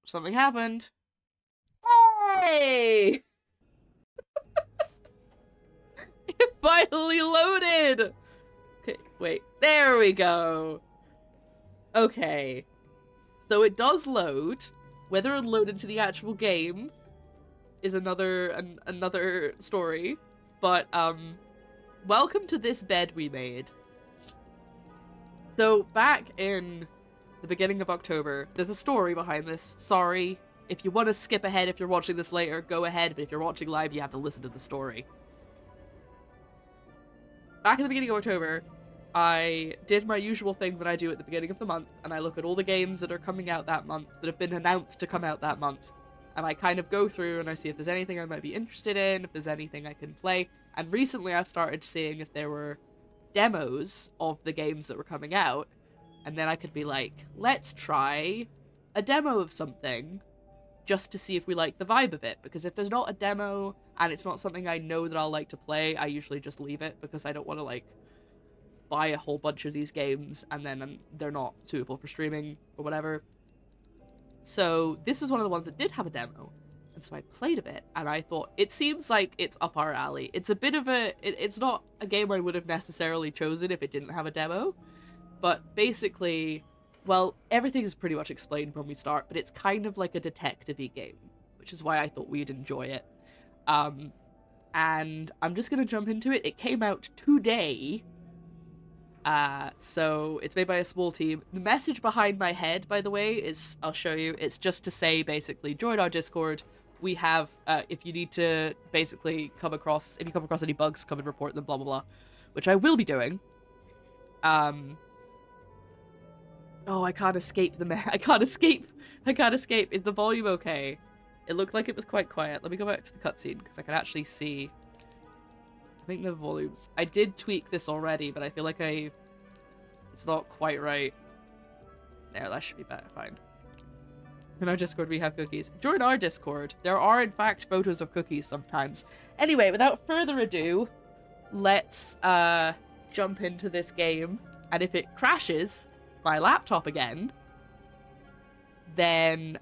something happened. Hey! It finally loaded! Okay, wait. There we go. Okay. So it does load. Whether it loaded to the actual game is another story. But, welcome to this bed we made. So, back in the beginning of October, there's a story behind this. Sorry. If you want to skip ahead if you're watching this later, go ahead. But if you're watching live, you have to listen to the story. Back in the beginning of October, I did my usual thing that I do at the beginning of the month, and I look at all the games that are coming out that month, that have been announced to come out that month. And I kind of go through and I see if there's anything I might be interested in, if there's anything I can play. And recently I've started seeing if there were demos of the games that were coming out. And then I could be like, let's try a demo of something just to see if we like the vibe of it. Because if there's not a demo and it's not something I know that I'll like to play, I usually just leave it because I don't want to like buy a whole bunch of these games and then they're not suitable for streaming or whatever. So this was one of the ones that did have a demo. And so I played a bit and I thought, it seems like it's up our alley. It's a bit of a... It's not a game I would have necessarily chosen if it didn't have a demo. But basically, well, everything is pretty much explained when we start, but it's kind of like a detective-y game, which is why I thought we'd enjoy it. And I'm just going to jump into it. It came out today. So it's made by a small team. The message behind my head, by the way, is, I'll show you, it's just to say, basically, join our Discord. We have, if you need to basically if you come across any bugs, come and report them, blah, blah, blah, which I will be doing. Oh, I can't escape I can't escape. Is the volume okay? It looked like it was quite quiet. Let me go back to the cutscene, because I can actually see. I think the volumes. I did tweak this already, but I feel like it's not quite right. There, that should be better. Fine. In our Discord, we have cookies. Join our Discord. There are, in fact, photos of cookies sometimes. Anyway, without further ado, let's jump into this game. And if it crashes my laptop again, then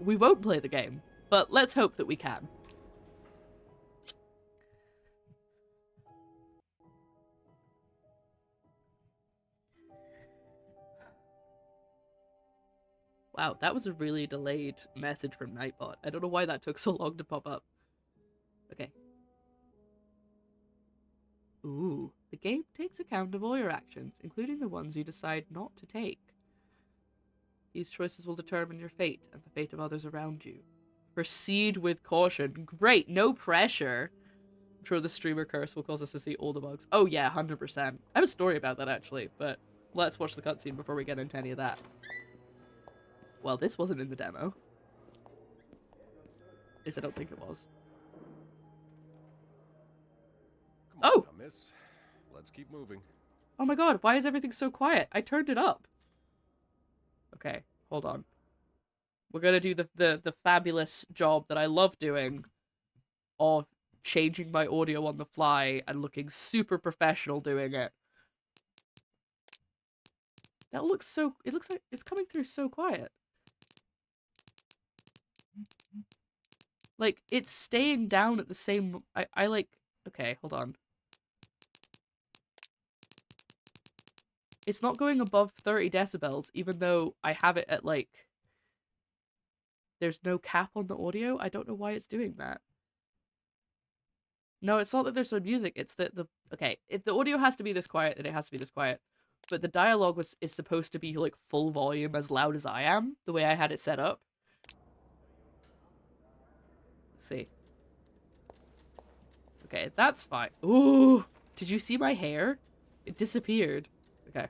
we won't play the game. But let's hope that we can. Wow, that was a really delayed message from Nightbot. I don't know why that took so long to pop up. Okay. Ooh. The game takes account of all your actions, including the ones you decide not to take. These choices will determine your fate and the fate of others around you. Proceed with caution. Great, no pressure. I'm sure the streamer curse will cause us to see all the bugs. Oh yeah, 100%. I have a story about that actually, but let's watch the cutscene before we get into any of that. Well, this wasn't in the demo. At least I don't think it was. Come on, Oh! now, miss. Let's keep moving. Oh my god, why is everything so quiet? I turned it up. Okay, hold on. We're gonna do the fabulous job that I love doing of changing my audio on the fly and looking super professional doing it. That looks so... It looks like it's coming through so quiet. Like, it's staying down at the same... I like... Okay, hold on. It's not going above 30 decibels, even though I have it at, like... There's no cap on the audio? I don't know why it's doing that. No, it's not that there's no music, it's that the... Okay, if the audio has to be this quiet, then it has to be this quiet. But the dialogue is supposed to be, like, full volume as loud as I am, the way I had it set up. Let's see. Okay, that's fine. Ooh! Did you see my hair? It disappeared. Okay.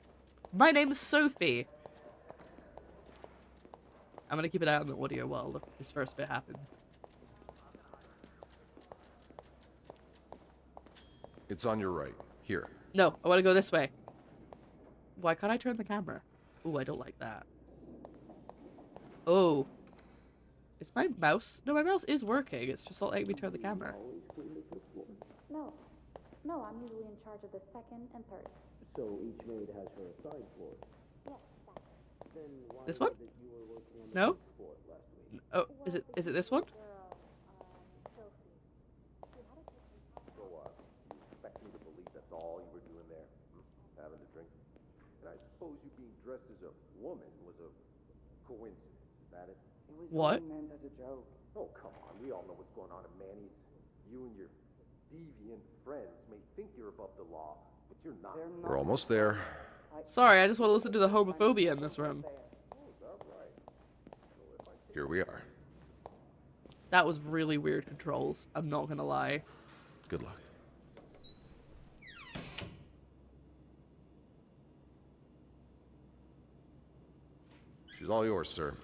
My name's Sophie! I'm gonna keep an eye on the audio while this first bit happens. It's on your right. Here. No, I want to go this way. Why can't I turn the camera? Ooh, I don't like that. Oh. Is my mouse? No, my mouse is working. It's just not letting me turn the camera. No. No, I'm usually in charge of the second and third. So each maid has her assigned floor. Yes, exactly. Then why This one? was it you were working on the No? floor last week? Oh, is it this one? So, you expect me to believe that's all you were doing there? Having a drink? And I suppose you being dressed as a woman was a coincidence, is that it? It was What? only meant as a joke. Oh, come on. We all know what's going on at Manny's. You and your deviant friends may think you're above the law, but you're not. We're almost there. Sorry, I just want to listen to the homophobia in this room. Here we are. That was really weird controls. I'm not gonna lie. Good luck. She's all yours, sir.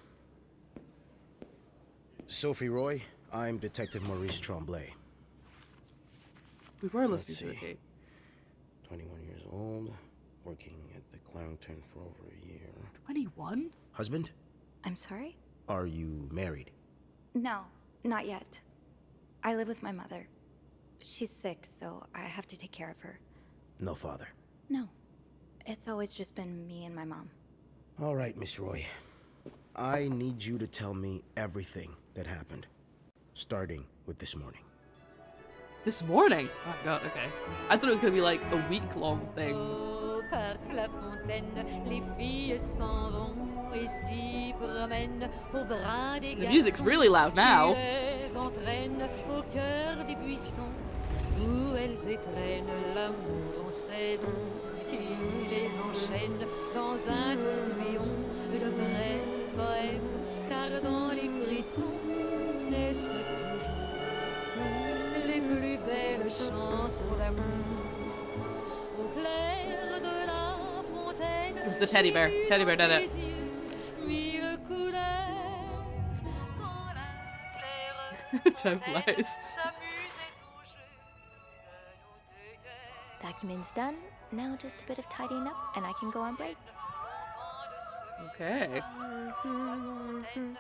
Sophie Roy, I'm Detective Maurice Tremblay. We were Let's listening to the see. tape. 21 years old, working at the Clownton for over a year. 21? Husband? I'm sorry? Are you married? No, not yet. I live with my mother. She's sick, so I have to take care of her. No father. No. It's always just been me and my mom. All right, Miss Roy. I need you to tell me everything that happened, starting with this morning. This morning? Oh god, okay. I thought it was gonna be like a week-long thing. Au parc La Fontaine, les filles s'en vont et s'y promènent au bras des The music's garçons really loud now. qui les entraînent au cœur des buissons où elles étrennent l'amour en saison qui les enchaîne dans un tourbillon de vrais poèmes car dans les frissons naissent toujours les plus belles chansons d'amour au clair de la fontaine. It was the teddy bear. Teddy bear did it. Mille couleurs quand la Time flies. s'amusait au jeu de nos deux cœurs. Document's done. Now just a bit of tidying up and I can go on break. Okay.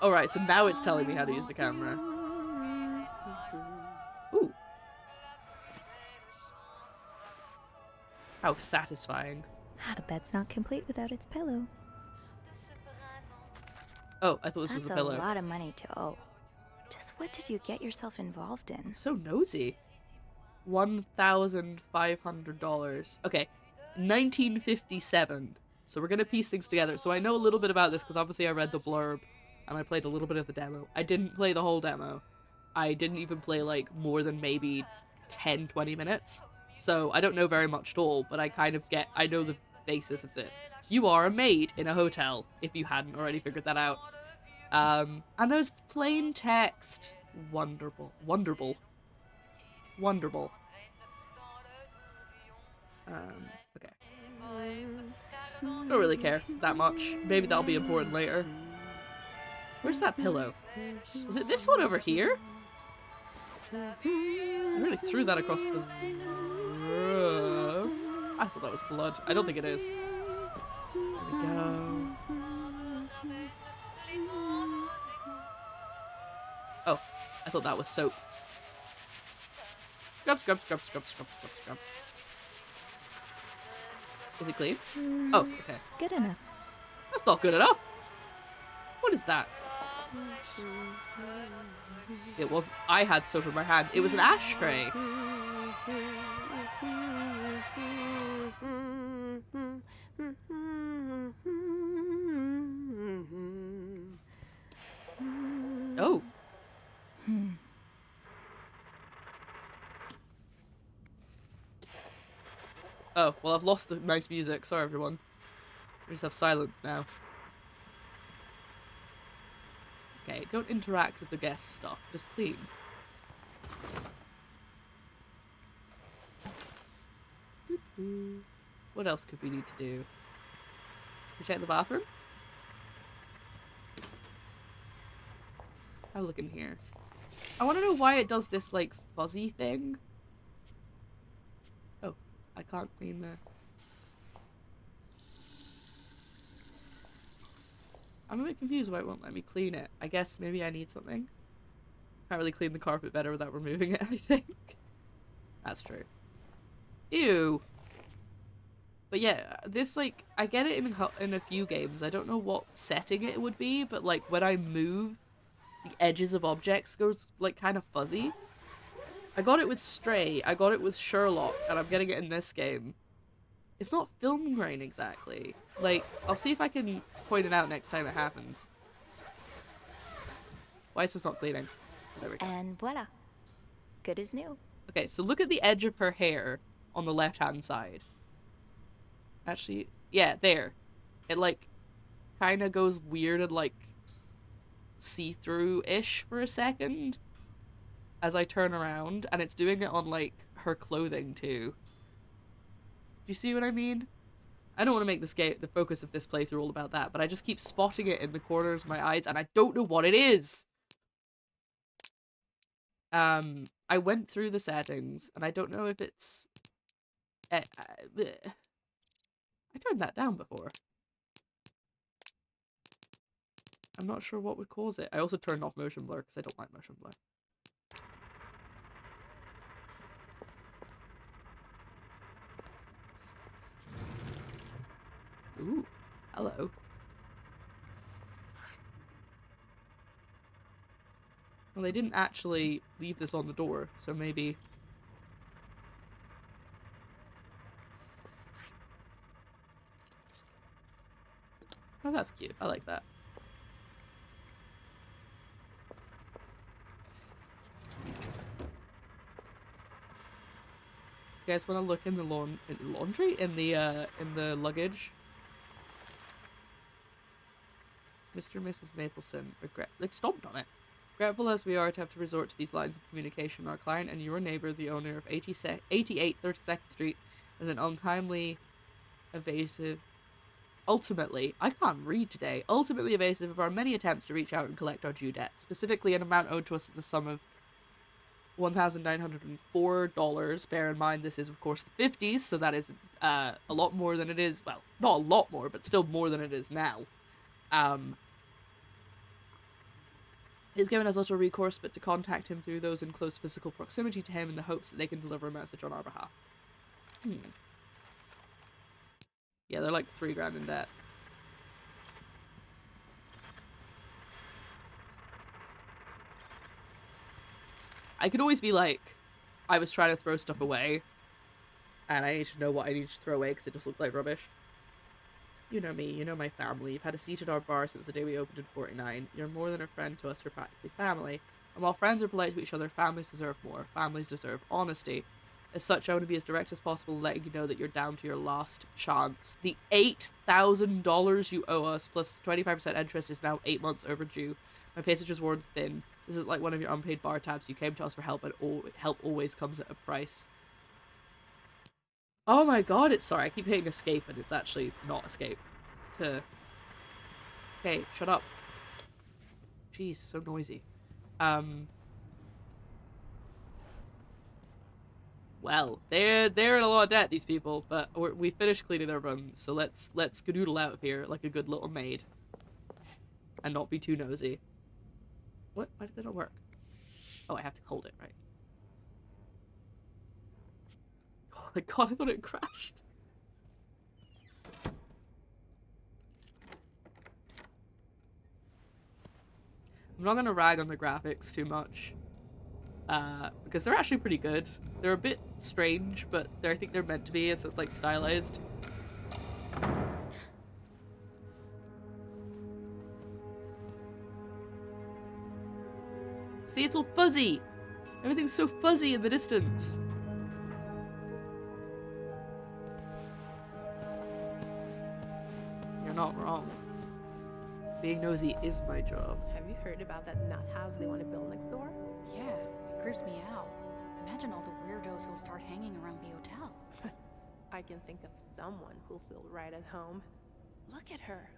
Alright, so now it's telling me how to use the camera. Ooh. How satisfying. A bed's not complete without its pillow. Oh, I thought this was That's a a pillow. lot of money to owe. Just what did you get yourself involved in? So nosy. $1,500. Okay, 1957. So we're gonna piece things together. So I know a little bit about this because obviously I read the blurb and I played a little bit of the demo. I didn't play the whole demo. I didn't even play like more than maybe 10, 20 minutes. So I don't know very much at all, but I know the basis of it. You are a maid in a hotel, if you hadn't already figured that out. And there's plain text. Wonderful. Wonderful. Wonderful. Okay. Don't really care that much. Maybe that'll be important later. Where's that pillow? Was it this one over here? I really threw that across the room. I thought that was blood. I don't think it is. There we go. Oh, I thought that was soap. Scrub, scrub, scrub, scrub, scrub, scrub, scrub. Is it clean? Oh, okay. Good enough. That's not good enough. What is that? It was. I had soap in my hand. It was an ashtray. Oh. Oh, well, I've lost the nice music. Sorry, everyone. We just have silence now. Okay, don't interact with the guest stuff. Just clean. What else could we need to do? We check the bathroom? Have a look in here. I want to know why it does this, like, fuzzy thing. Oh, I can't clean the... I'm a bit confused why it won't let me clean it. I guess maybe I need something. Can't really clean the carpet better without removing it, I think. That's true. Ew. But yeah, this, like, I get it in a few games. I don't know what setting it would be, but, like, when I move the edges of objects goes like kind of fuzzy. I got it with Stray, I got it with Sherlock, and I'm getting it in this game. It's not film grain exactly. Like, I'll see if I can point it out next time it happens. Why is this not cleaning? There we go. And voila. Good as new. Okay, so look at the edge of her hair on the left-hand side. Actually, yeah, there. It, like, kind of goes weird and, like, see-through-ish for a second as I turn around, and it's doing it on, like, her clothing, too. Do you see what I mean? I don't want to make this game the focus of this playthrough all about that, but I just keep spotting it in the corners of my eyes, and I don't know what it is! I went through the settings, and I don't know if it's... I turned that down before. I'm not sure what would cause it. I also turned off motion blur, because I don't like motion blur. Ooh, hello. Well, they didn't actually leave this on the door, so maybe... Oh, that's cute. I like that. You guys want to look in the laundry? In the luggage? Mr. and Mrs. Mapleson regret... Like, stomped on it. Grateful as we are to have to resort to these lines of communication, our client and your neighbor, the owner of 88 32nd Street, is an untimely, evasive... Ultimately, I can't read today, ultimately evasive of our many attempts to reach out and collect our due debt, specifically an amount owed to us at the sum of $1,904. Bear in mind, this is, of course, the 50s, so that is a lot more than it is, well, not a lot more, but still more than it is now. He's given us little recourse but to contact him through those in close physical proximity to him in the hopes that they can deliver a message on our behalf. Yeah, they're like $3,000 in debt. I could always be like, I was trying to throw stuff away, and I need to know what I need to throw away because it just looked like rubbish. You know me, you know my family. You've had a seat at our bar since the day we opened in 49. You're more than a friend to us, you're practically family. And while friends are polite to each other, families deserve more. Families deserve honesty. As such, I want to be as direct as possible, letting you know that you're down to your last chance. The $8,000 you owe us, plus 25% interest, is now 8 months overdue. My passage is worn thin. This is like one of your unpaid bar tabs. You came to us for help, and help always comes at a price. Oh my god, it's sorry. I keep hitting escape, and it's actually not escape. Okay, shut up. Jeez, so noisy. Well, they're in a lot of debt, these people, but we finished cleaning their room, so let's skedoodle out of here like a good little maid. And not be too nosy. What? Why did that not work? Oh, I have to hold it, right? Oh my god, I thought it crashed. I'm not gonna rag on the graphics too much. Because they're actually pretty good. They're a bit strange, but I think they're meant to be, so it's like stylized. See, it's all fuzzy! Everything's so fuzzy in the distance. You're not wrong. Being nosy is my job. Have you heard about that nut house they want to build next door? Yeah, it creeps me out. Imagine all the weirdos who'll start hanging around the hotel. I can think of someone who'll feel right at home. Look at her,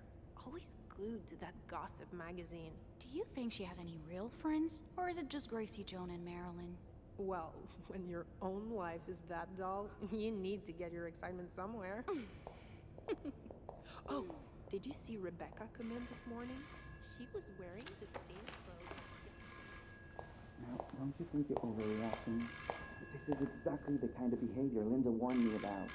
always glued to that gossip magazine. Do you think she has any real friends? Or is it just Gracie, Joan, and Marilyn? Well, when your own life is that dull, you need to get your excitement somewhere. Oh, did you see Rebecca come in this morning? She was wearing the same clothes. Now, don't you think you're overreacting? This is exactly the kind of behavior Linda warned me about.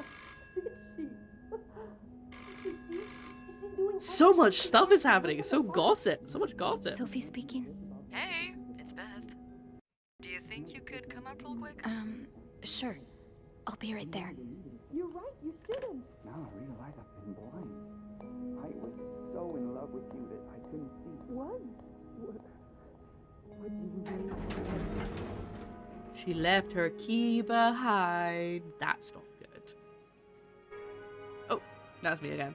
So much stuff is happening. So gossip. So much gossip. Sophie speaking. Hey, it's Beth. Do you think you could come up real quick? Sure. I'll be right there. You're right, you shouldn't. No, I realize I've been blind. I was so in love with you that I couldn't see. What? What did you do? She left her key behind. That's not good. Oh, that's me again.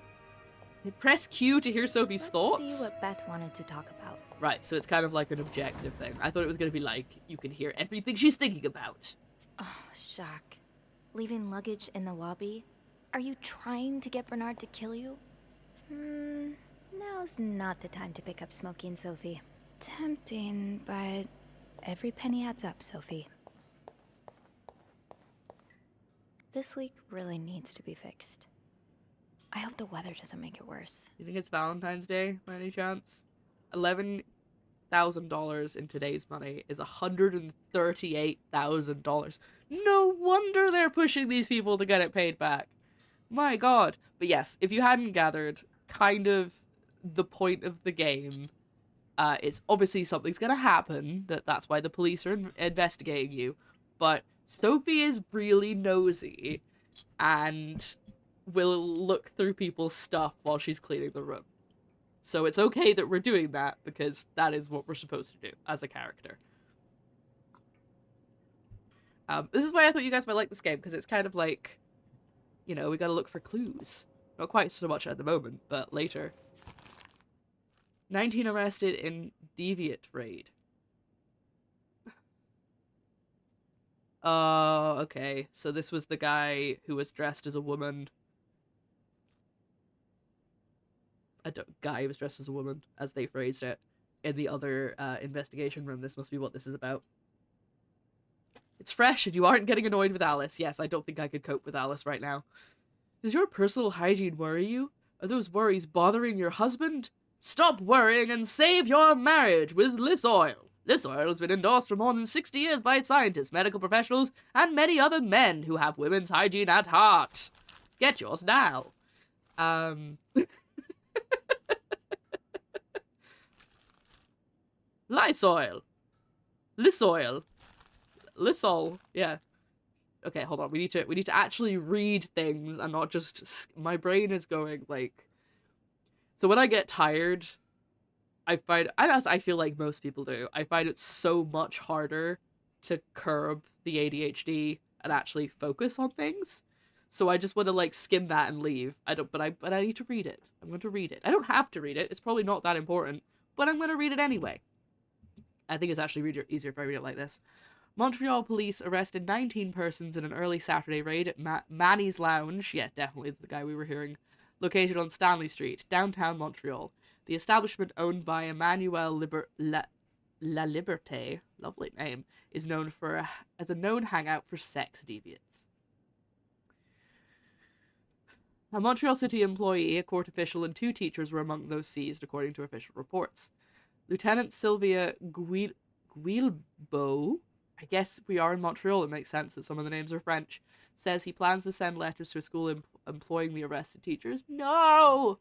Press Q to hear Sophie's thoughts. Let's see what Beth wanted to talk about. Right, so it's kind of like an objective thing. I thought it was going to be like, you can hear everything she's thinking about. Oh, shock. Leaving luggage in the lobby? Are you trying to get Bernard to kill you? Now's not the time to pick up smoking, Sophie. Tempting, but every penny adds up, Sophie. This leak really needs to be fixed. I hope the weather doesn't make it worse. You think it's Valentine's Day, by any chance? $11,000 in today's money is $138,000. No wonder they're pushing these people to get it paid back. My god. But yes, if you hadn't gathered, kind of the point of the game is obviously something's gonna happen, that's why the police are investigating you, but Sophie is really nosy and will look through people's stuff while she's cleaning the room. So it's okay that we're doing that, because that is what we're supposed to do as a character. This is why I thought you guys might like this game, because it's kind of like, you know, we gotta look for clues. Not quite so much at the moment, but later. 19 arrested in deviant raid. Okay. So this was the guy who was dressed as a woman. Guy was dressed as a woman, as they phrased it, in the other investigation room. This must be what this is about. It's fresh, and you aren't getting annoyed with Alice. Yes, I don't think I could cope with Alice right now. Does your personal hygiene worry you? Are those worries bothering your husband? Stop worrying and save your marriage with Liss Oil. Liss Oil has been endorsed for more than 60 years by scientists, medical professionals, and many other men who have women's hygiene at heart. Get yours now. Lysol. Lysol. Lysol. Yeah. Okay, hold on. We need to actually read things and not just... My brain is going, like... So when I get tired, I find... As I feel like most people do, I find it so much harder to curb the ADHD and actually focus on things. So I just want to, like, skim that and leave. But I need to read it. I'm going to read it. I don't have to read it. It's probably not that important. But I'm going to read it anyway. I think it's actually easier if I read it like this. Montreal police arrested 19 persons in an early Saturday raid at Manny's Lounge. Yeah, definitely the guy we were hearing. Located on Stanley Street, downtown Montreal. The establishment, owned by Emmanuel La Liberté, lovely name, is known as a known hangout for sex deviants. A Montreal City employee, a court official, and 2 teachers were among those seized, according to official reports. Lieutenant Sylvia Guilbeault, I guess we are in Montreal, it makes sense that some of the names are French, says he plans to send letters to a school employing the arrested teachers. No!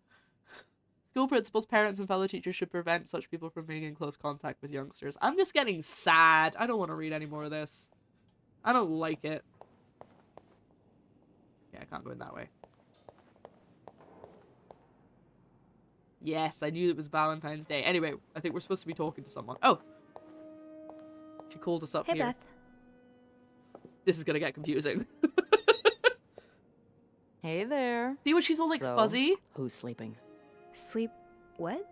School principals, parents, and fellow teachers should prevent such people from being in close contact with youngsters. I'm just getting sad. I don't want to read any more of this. I don't like it. Yeah, I can't go in that way. Yes, I knew it was Valentine's Day. Anyway, I think we're supposed to be talking to someone. Oh! She called us up Hey, here. Beth. This is gonna get confusing. Hey there. See what she's all like fuzzy? Who's sleeping? Sleep... what?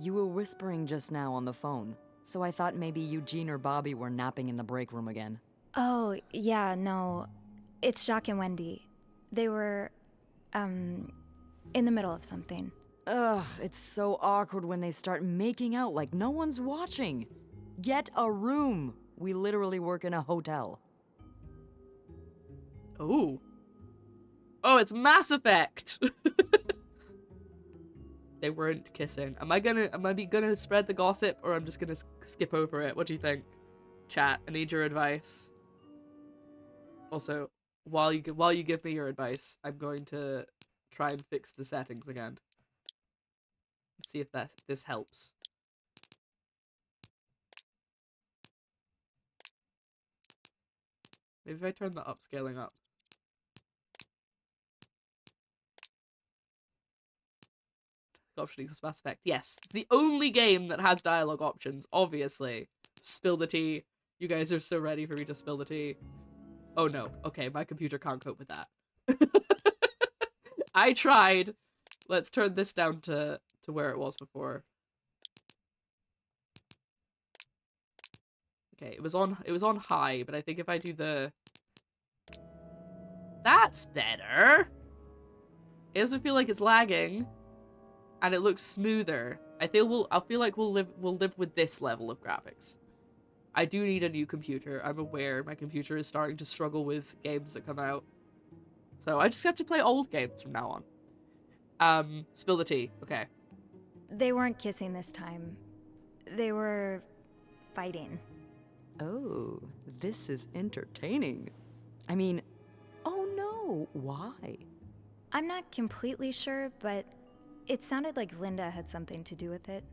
You were whispering just now on the phone, so I thought maybe Eugene or Bobby were napping in the break room again. Oh, yeah, no. It's Jacques and Wendy. They were, in the middle of something. Ugh, it's so awkward when they start making out like no one's watching. Get a room. We literally work in a hotel. Oh. Oh, it's Mass Effect! They weren't kissing. Am I gonna spread the gossip, or I'm just gonna skip over it? What do you think? Chat, I need your advice. Also, while you give me your advice, I'm going to try and fix the settings again. See if this helps. Maybe if I turn the upscaling up. Option equals Mass Effect. Yes, it's the only game that has dialogue options, obviously. Spill the tea. You guys are so ready for me to spill the tea. Oh no. Okay, my computer can't cope with that. I tried. Let's turn this down to where it was before. Okay, it was on high, but I think if I do the... That's better! It doesn't feel like it's lagging. And it looks smoother. I feel like we'll live with this level of graphics. I do need a new computer. I'm aware my computer is starting to struggle with games that come out. So I just have to play old games from now on. Spill the tea. Okay. They weren't kissing this time. They were fighting. Oh, this is entertaining. I mean, oh no, why? I'm not completely sure, but it sounded like Linda had something to do with it.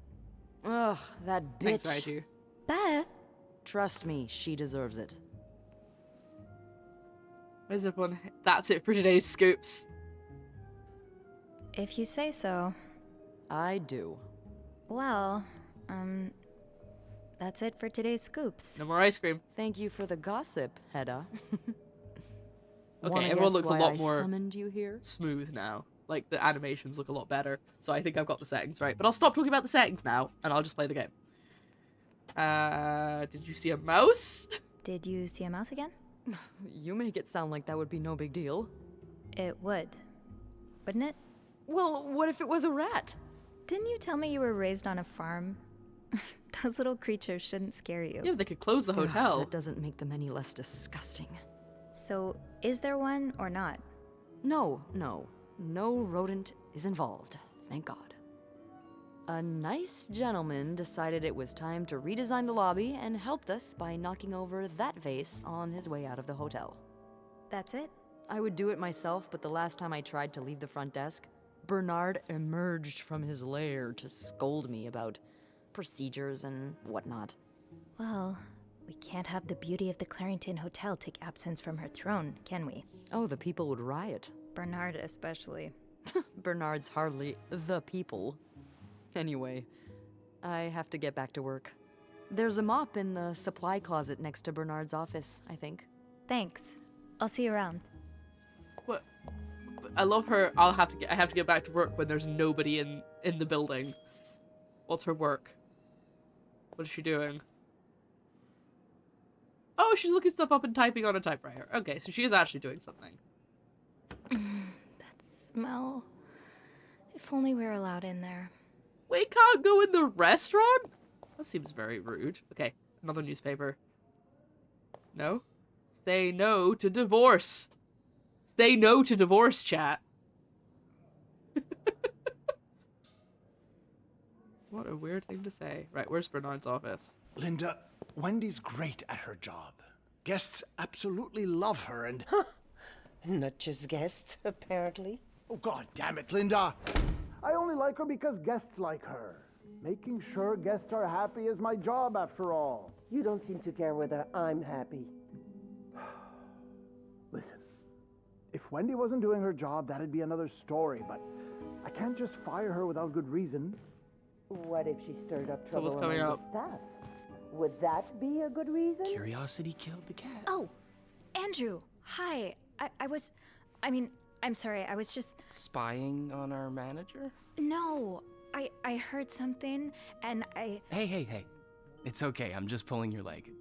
Ugh, that bitch. Thanks, Raiju. Beth? Trust me, she deserves it. Where's everyone? That's it for today's scoops. If you say so. I do. Well, that's it for today's scoops. No more ice cream. Thank you for the gossip, Hedda. Okay, everyone looks a lot more summoned you here? smooth now. Like, the animations look a lot better. So I think I've got the settings right. But I'll stop talking about the settings now, and I'll just play the game. Did you see a mouse? Did you see a mouse again? You make it sound like that would be no big deal. It would. Wouldn't it? Well, what if it was a rat? Didn't you tell me you were raised on a farm? Those little creatures shouldn't scare you. Yeah, they could close the hotel. That doesn't make them any less disgusting. So, is there one or not? No. No rodent is involved, thank God. A nice gentleman decided it was time to redesign the lobby and helped us by knocking over that vase on his way out of the hotel. That's it? I would do it myself, but the last time I tried to leave the front desk, Bernard emerged from his lair to scold me about procedures and whatnot. Well, we can't have the beauty of the Clarington Hotel take absence from her throne, can we? Oh, the people would riot. Bernard especially. Bernard's hardly the people. Anyway, I have to get back to work. There's a mop in the supply closet next to Bernard's office, I think. Thanks. I'll see you around. What? I love her. I have to get back to work when there's nobody in the building. What's her work? What is she doing? Oh, she's looking stuff up and typing on a typewriter. Okay, so she is actually doing something. That smell. If only we were allowed in there. We can't go in the restaurant? That seems very rude. Okay, another newspaper. No? Say no to divorce. Say no to divorce, chat. What a weird thing to say. Right, where's Bernard's office? Linda, Wendy's great at her job. Guests absolutely love her and... Not just guests, apparently. Oh, God damn it, Linda! I only like her because guests like her. Making sure guests are happy is my job, after all. You don't seem to care whether I'm happy. Listen, if Wendy wasn't doing her job, that'd be another story, but I can't just fire her without good reason. What if she stirred up So trouble what's coming among up? the staff? Would that be a good reason? Curiosity killed the cat. Oh, Andrew. Hi. I'm sorry. I was just... Spying on our manager? No. I heard something, and I... Hey. It's okay, I'm just pulling your leg.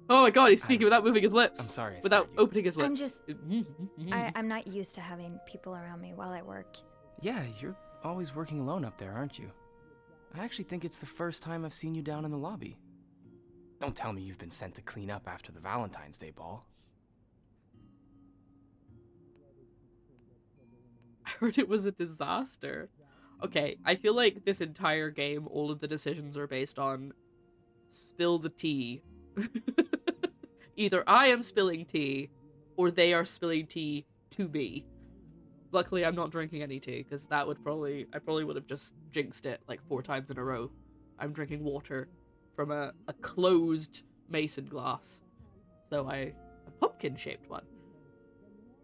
Oh my god, he's speaking without moving his lips. I'm sorry. Without opening his lips. I'm just... I'm not used to having people around me while I work. Yeah, you're always working alone up there, aren't you? I actually think it's the first time I've seen you down in the lobby. Don't tell me you've been sent to clean up after the Valentine's Day ball. I heard it was a disaster. Okay, I feel like this entire game, all of the decisions are based on spill the tea. Either I am spilling tea, or they are spilling tea to me. Luckily, I'm not drinking any tea, because I probably would have just jinxed it like 4 times in a row. I'm drinking water from a closed mason glass. So I A pumpkin-shaped one.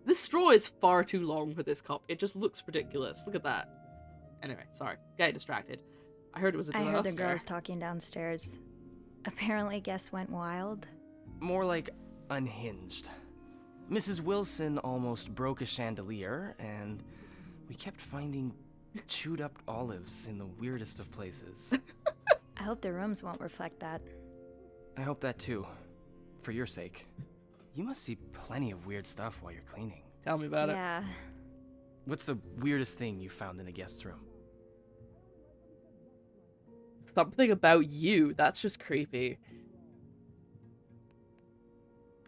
This straw is far too long for this cup. It just looks ridiculous. Look at that. Anyway, sorry. Getting distracted. I heard it was a I heard the disaster. girls talking downstairs. Apparently, guests went wild. More like unhinged. Mrs. Wilson almost broke a chandelier, and we kept finding chewed up olives in the weirdest of places. I hope the rooms won't reflect that. I hope that too. For your sake. You must see plenty of weird stuff while you're cleaning. Tell me about it. Yeah. What's the weirdest thing you found in a guest's room? Something about you. That's just creepy.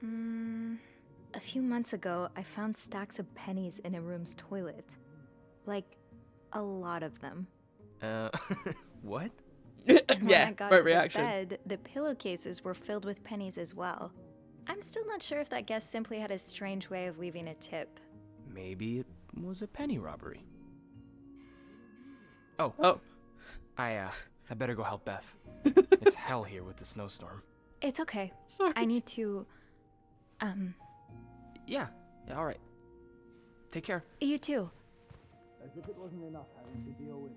A few months ago, I found stacks of pennies in a room's toilet. Like, a lot of them. What? And when Yeah, I got right to reaction. the bed, the pillowcases were filled with pennies as well. I'm still not sure if that guest simply had a strange way of leaving a tip. Maybe it was a penny robbery. Oh. I better go help Beth. It's hell here with the snowstorm. It's okay. Sorry. I need to, Yeah, all right. Take care. You too. As if it wasn't enough having to deal with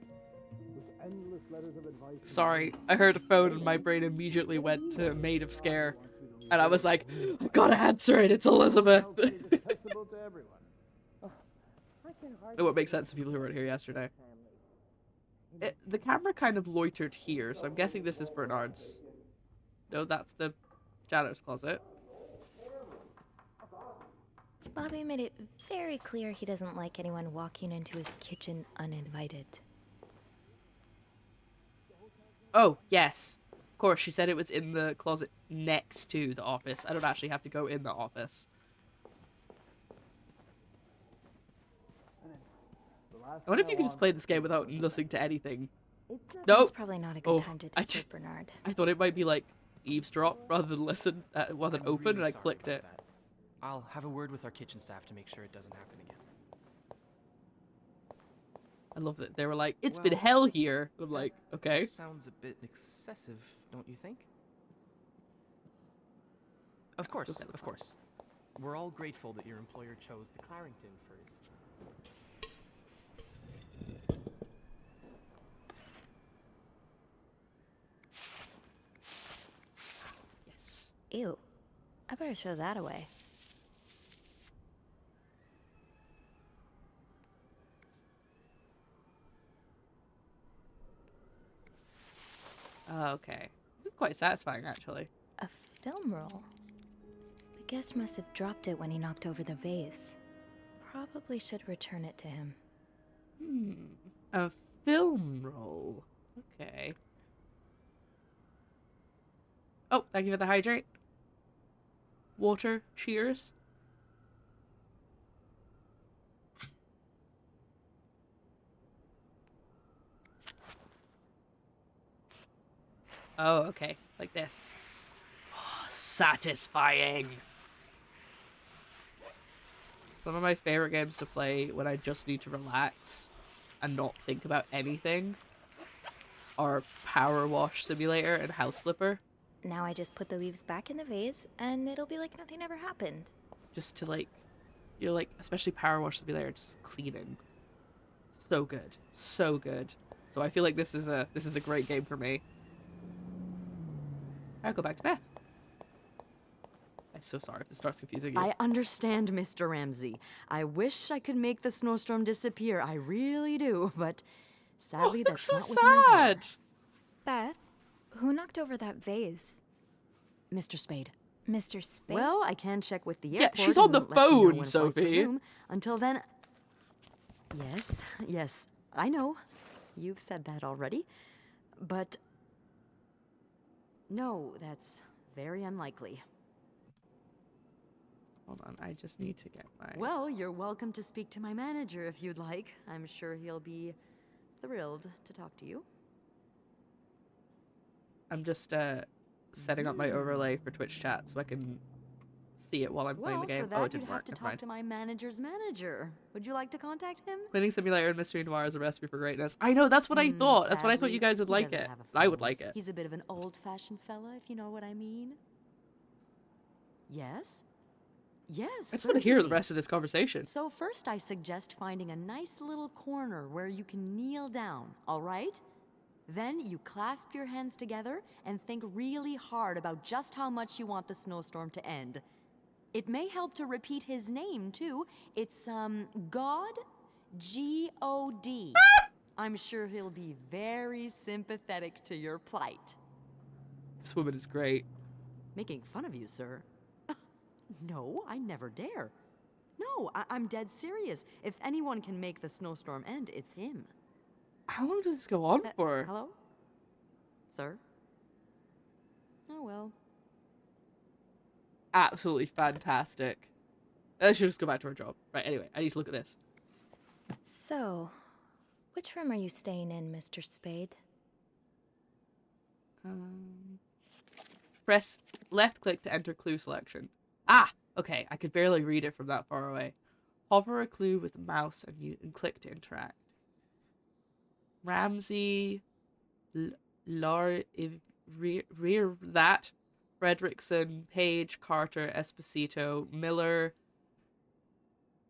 endless letters of advice. Sorry, I heard a phone and my brain immediately went to Maid of Scare. And I was like, I gotta answer it, it's Elizabeth. It would make sense to people who weren't here yesterday. The camera kind of loitered here, so I'm guessing this is Bernard's. No, that's the janitor's closet. Bobby made it very clear he doesn't like anyone walking into his kitchen uninvited. Oh, yes. Of course, she said it was in the closet next to the office. I don't actually have to go in the office. I wonder if you could just play this game without listening to anything. Nope. It's probably not a good time to disturb Bernard. I thought it might be like eavesdrop rather than listen, rather than open, and I clicked it. I'll have a word with our kitchen staff to make sure it doesn't happen again. I love that they were like, it's been hell here. I'm like, okay. Sounds a bit excessive, don't you think? Of course, of course. We're all grateful that your employer chose the Clarington for his... Yes. Ew. I better throw that away. Okay. This is quite satisfying, actually. A film roll. The guest must have dropped it when he knocked over the vase. Probably should return it to him. A film roll. Okay. Oh, thank you for the hydrate. Water. Cheers. Oh, okay. Like this. Oh, satisfying. One of my favorite games to play when I just need to relax and not think about anything are Power Wash Simulator and House Flipper. Now I just put the leaves back in the vase, and it'll be like nothing ever happened. Just to like, you're like, especially Power Wash Simulator, just cleaning. So good. So good. So I feel like this is a great game for me. I'll go back to Beth. I'm so sorry if this starts confusing you. I understand, Mr. Ramsey. I wish I could make the snowstorm disappear. I really do, but sadly that's so not within my power. sad. Beth, who knocked over that vase? Mr. Spade. Mr. Spade? Well, I can check with the Yeah, airport. she's on the and let you know phone, when flights Sophie. resume. Until then... Yes, I know. You've said that already. But... no, that's very unlikely. Hold on, I just need to get my... Well, you're welcome to speak to my manager if you'd like. I'm sure he'll be thrilled to talk to you. I'm just setting up my overlay for Twitch chat so I can see it while I'm playing the game. For that, Oh, it you'd didn't have work. to Never talk mind. to my manager's manager. Would you like to contact him? Cleaning Simulator and Mystery Noir is a recipe for greatness. I know, that's what I thought. That's what I thought you Sadly, guys would he like doesn't it. have a I would phone. like it. He's a bit of an old-fashioned fella, if you know what I mean. Yes? Yes, I just want to hear the certainly. rest of this conversation. So first I suggest finding a nice little corner where you can kneel down, all right? Then you clasp your hands together and think really hard about just how much you want the snowstorm to end. It may help to repeat his name, too. It's, God? G-O-D. I'm sure he'll be very sympathetic to your plight. This woman is great. Making fun of you, sir. No, I never dare. No, I'm dead serious. If anyone can make the snowstorm end, it's him. How long does this go on for? Hello? Sir? Oh, well. Absolutely fantastic. I should just go back to our job. Right, anyway, I need to look at this. So, which room are you staying in, Mr. Spade? Press left click to enter clue selection. Ah! Okay, I could barely read it from that far away. Hover a clue with the mouse and click to interact. Ramsey, Lara, Rear that, Fredrickson, Page, Carter, Esposito, Miller.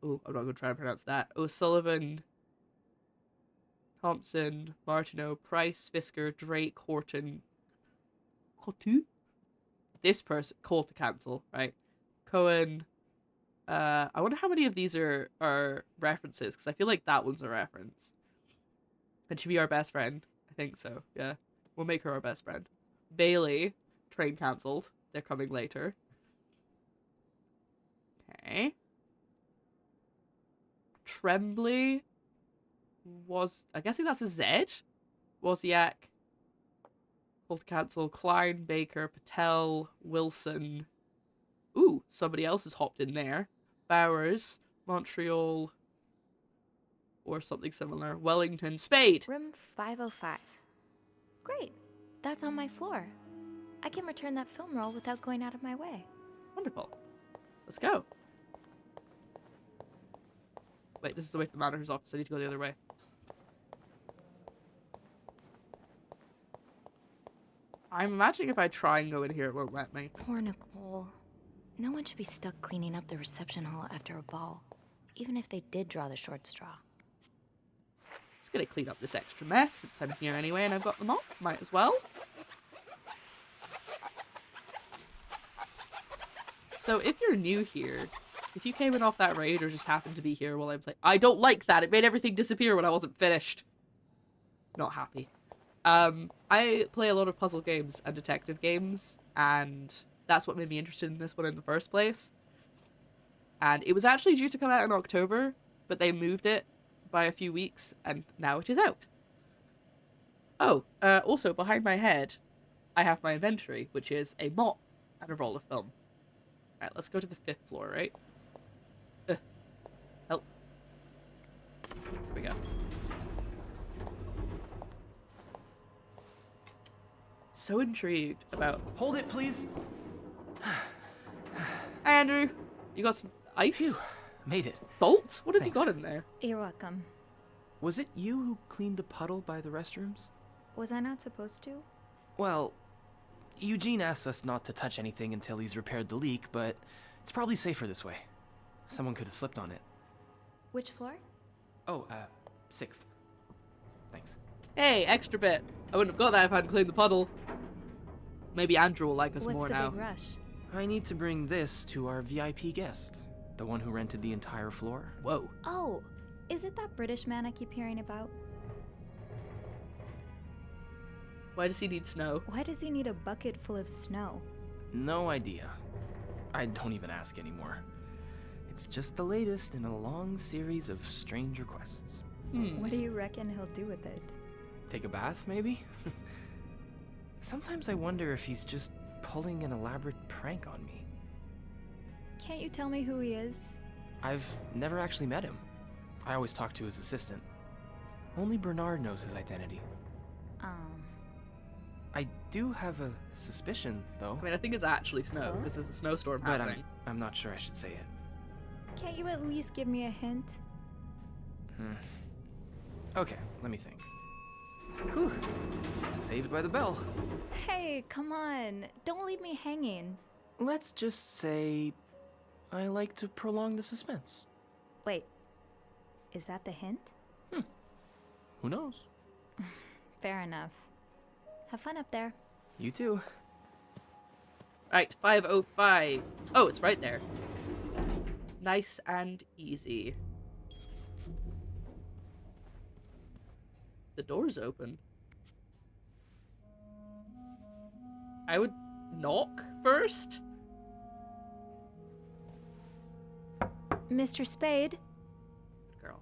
Oh, I'm not going to try to pronounce that. O'Sullivan, Thompson, Martineau, Price, Fisker, Drake, Horton, Cotu? This person, call to cancel, right? Cohen. I wonder how many of these are references, because I feel like that one's a reference. And she'd be our best friend. I think so, yeah. We'll make her our best friend. Bailey, train cancelled. They're coming later. Okay. Tremblay was, I guess that's a Z. Wozniak, called to cancel. Klein, Baker, Patel, Wilson. Ooh, somebody else has hopped in there. Bowers, Montreal, or something similar. Wellington, Spade. Room 505. Great. That's on my floor. I can return that film roll without going out of my way. Wonderful. Let's go. Wait, this is the way to the manager's office. I need to go the other way. I'm imagining if I try and go in here, it won't let me. Poor Nicole. No one should be stuck cleaning up the reception hall after a ball, even if they did draw the short straw. Just gonna clean up this extra mess since I'm here anyway and I've got them off. Might as well. So if you're new here, if you came in off that raid or just happened to be here while I'm playing, I don't like that. It made everything disappear when I wasn't finished. Not happy. I play a lot of puzzle games and detective games, and that's what made me interested in this one in the first place. And it was actually due to come out in October, but they moved it by a few weeks, and now it is out. Oh, also behind my head, I have my inventory, which is a mop and a roll of film. Alright, let's go to the 5th floor, right? Help. Here we go. So intrigued about... Hold it, please. Hi, Andrew. You got some ice? Phew, made it. Salt? What have Thanks. you got in there? You're welcome. Was it you who cleaned the puddle by the restrooms? Was I not supposed to? Well, Eugene asked us not to touch anything until he's repaired the leak, but it's probably safer this way. Someone could have slipped on it. Which floor? Oh, 6th. Thanks. Hey, extra bit. I wouldn't have got that if I hadn't cleaned the puddle. Maybe Andrew will like us What's more the now. big rush? I need to bring this to our VIP guest. The one who rented the entire floor. Whoa. Oh, is it that British man I keep hearing about? Why does he need snow? Why does he need a bucket full of snow? No idea. I don't even ask anymore. It's just the latest in a long series of strange requests. What do you reckon he'll do with it? Take a bath, maybe? Sometimes I wonder if he's just pulling an elaborate prank on me. Can't you tell me who he is? I've never actually met him. I always talk to his assistant. Only Bernard knows his identity. I do have a suspicion, though. I mean, I think it's actually snow. Huh? This is a snowstorm But happening. I'm not sure I should say it. Can't you at least give me a hint? Okay, let me think. Whew. Saved by the bell. Hey, come on. Don't leave me hanging. Let's just say I like to prolong the suspense. Wait, is that the hint? Who knows? Fair enough. Have fun up there. You too. Right, 505. Oh, it's right there. Nice and easy. The door's open. I would knock first. Mr. Spade? Girl.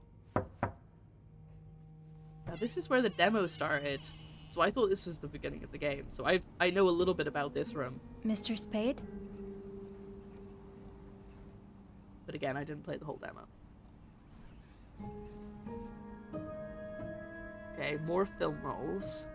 Now this is where the demo started. So I thought this was the beginning of the game. So I know a little bit about this room. Mr. Spade? But again, I didn't play the whole demo. Okay, more film rolls.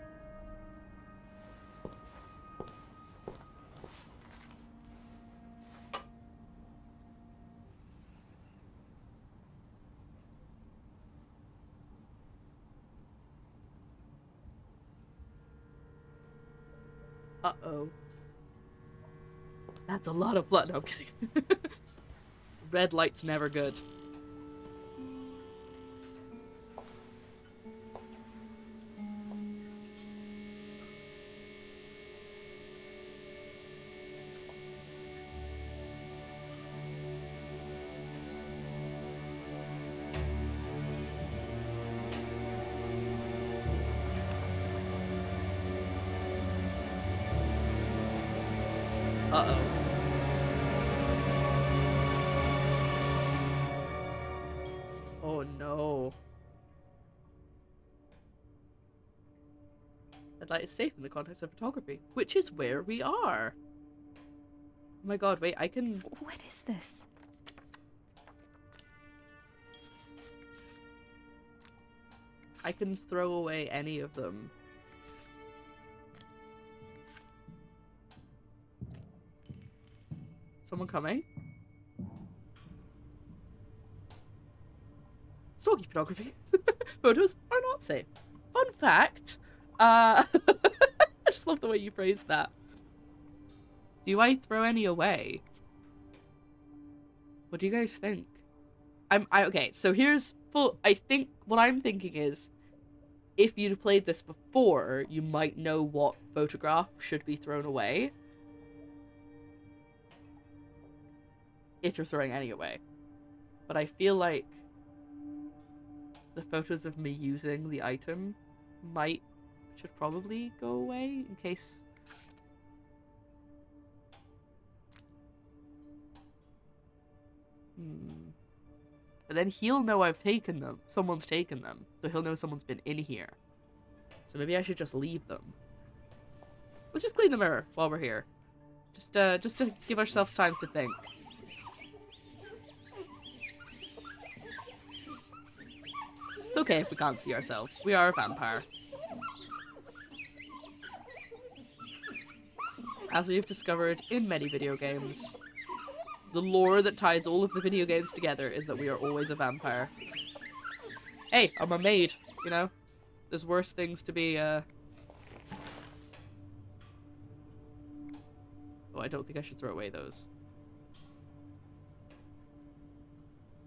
Uh-oh. That's a lot of blood. No, I'm kidding. Red light's never good. Uh-oh. Oh no. Red light is safe in the context of photography, which is where we are. Oh my god, wait, I can... What is this? I can throw away any of them. Someone coming? Stalking photography. Photos are not safe. Fun fact. I just love the way you phrased that. Do I throw any away? What do you guys think? Okay, so here's full. I think what I'm thinking is, if you'd played this before, you might know what photograph should be thrown away. If you're throwing any away. But I feel like the photos of me using the item should probably go away in case... But then he'll know I've taken them. Someone's taken them. So he'll know someone's been in here. So maybe I should just leave them. Let's just clean the mirror while we're here. Just to give ourselves time to think. It's okay if we can't see ourselves. We are a vampire. As we have discovered in many video games, the lore that ties all of the video games together is that we are always a vampire. Hey, I'm a maid, you know? There's worse things to be, Oh, I don't think I should throw away those.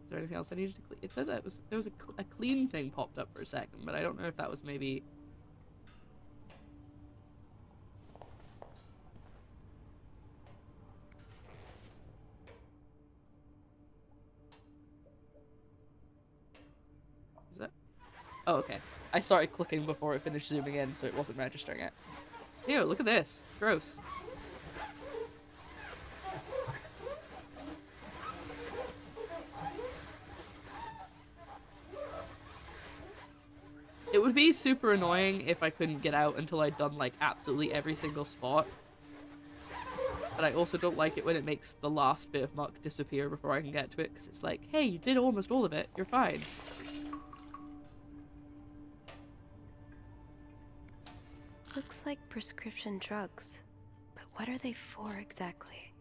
Is there anything else I needed to clean? It said that there was a clean thing popped up for a second, but I don't know if that was maybe... Is that... Oh, okay. I started clicking before it finished zooming in, so it wasn't registering it. Ew, look at this. Gross. It would be super annoying if I couldn't get out until I'd done, like, absolutely every single spot. But I also don't like it when it makes the last bit of muck disappear before I can get to it, because it's like, hey, you did almost all of it, you're fine. Looks like prescription drugs, but what are they for exactly?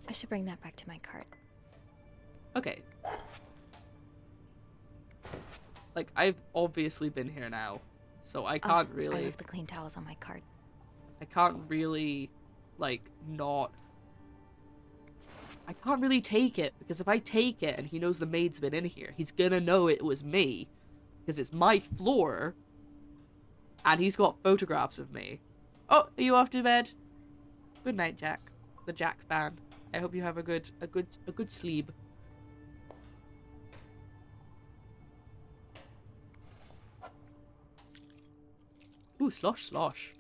I should bring that back to my cart. Okay. Like, I've obviously been here now, so I can't really... I left the clean towels on my cart. I can't really, like, not I can't really take it, because if I take it and he knows the maid's been in here, he's gonna know it was me, because it's my floor, and he's got photographs of me. Oh, are you off to bed? Good night, Jack. The Jack fan. I hope you have a good sleep. Ooh, slosh, slosh.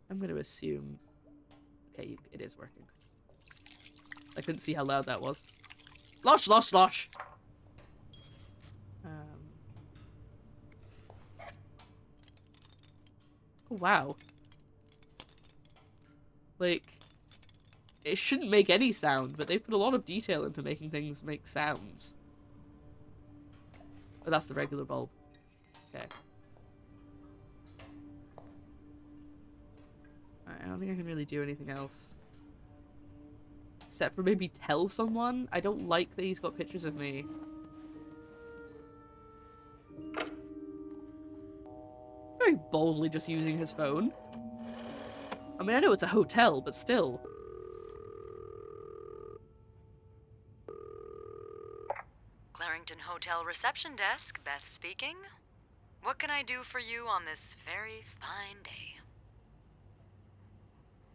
I'm going to assume... Okay, it is working. I couldn't see how loud that was. Slosh, slosh, slosh! Oh, wow. Like, it shouldn't make any sound, but they put a lot of detail into making things make sounds. Oh, that's the regular bulb. Okay. Alright, I don't think I can really do anything else. Except for maybe tell someone. I don't like that he's got pictures of me. Very boldly just using his phone. I mean, I know it's a hotel, but still. Clarington Hotel reception desk, Beth speaking. What can I do for you on this very fine day?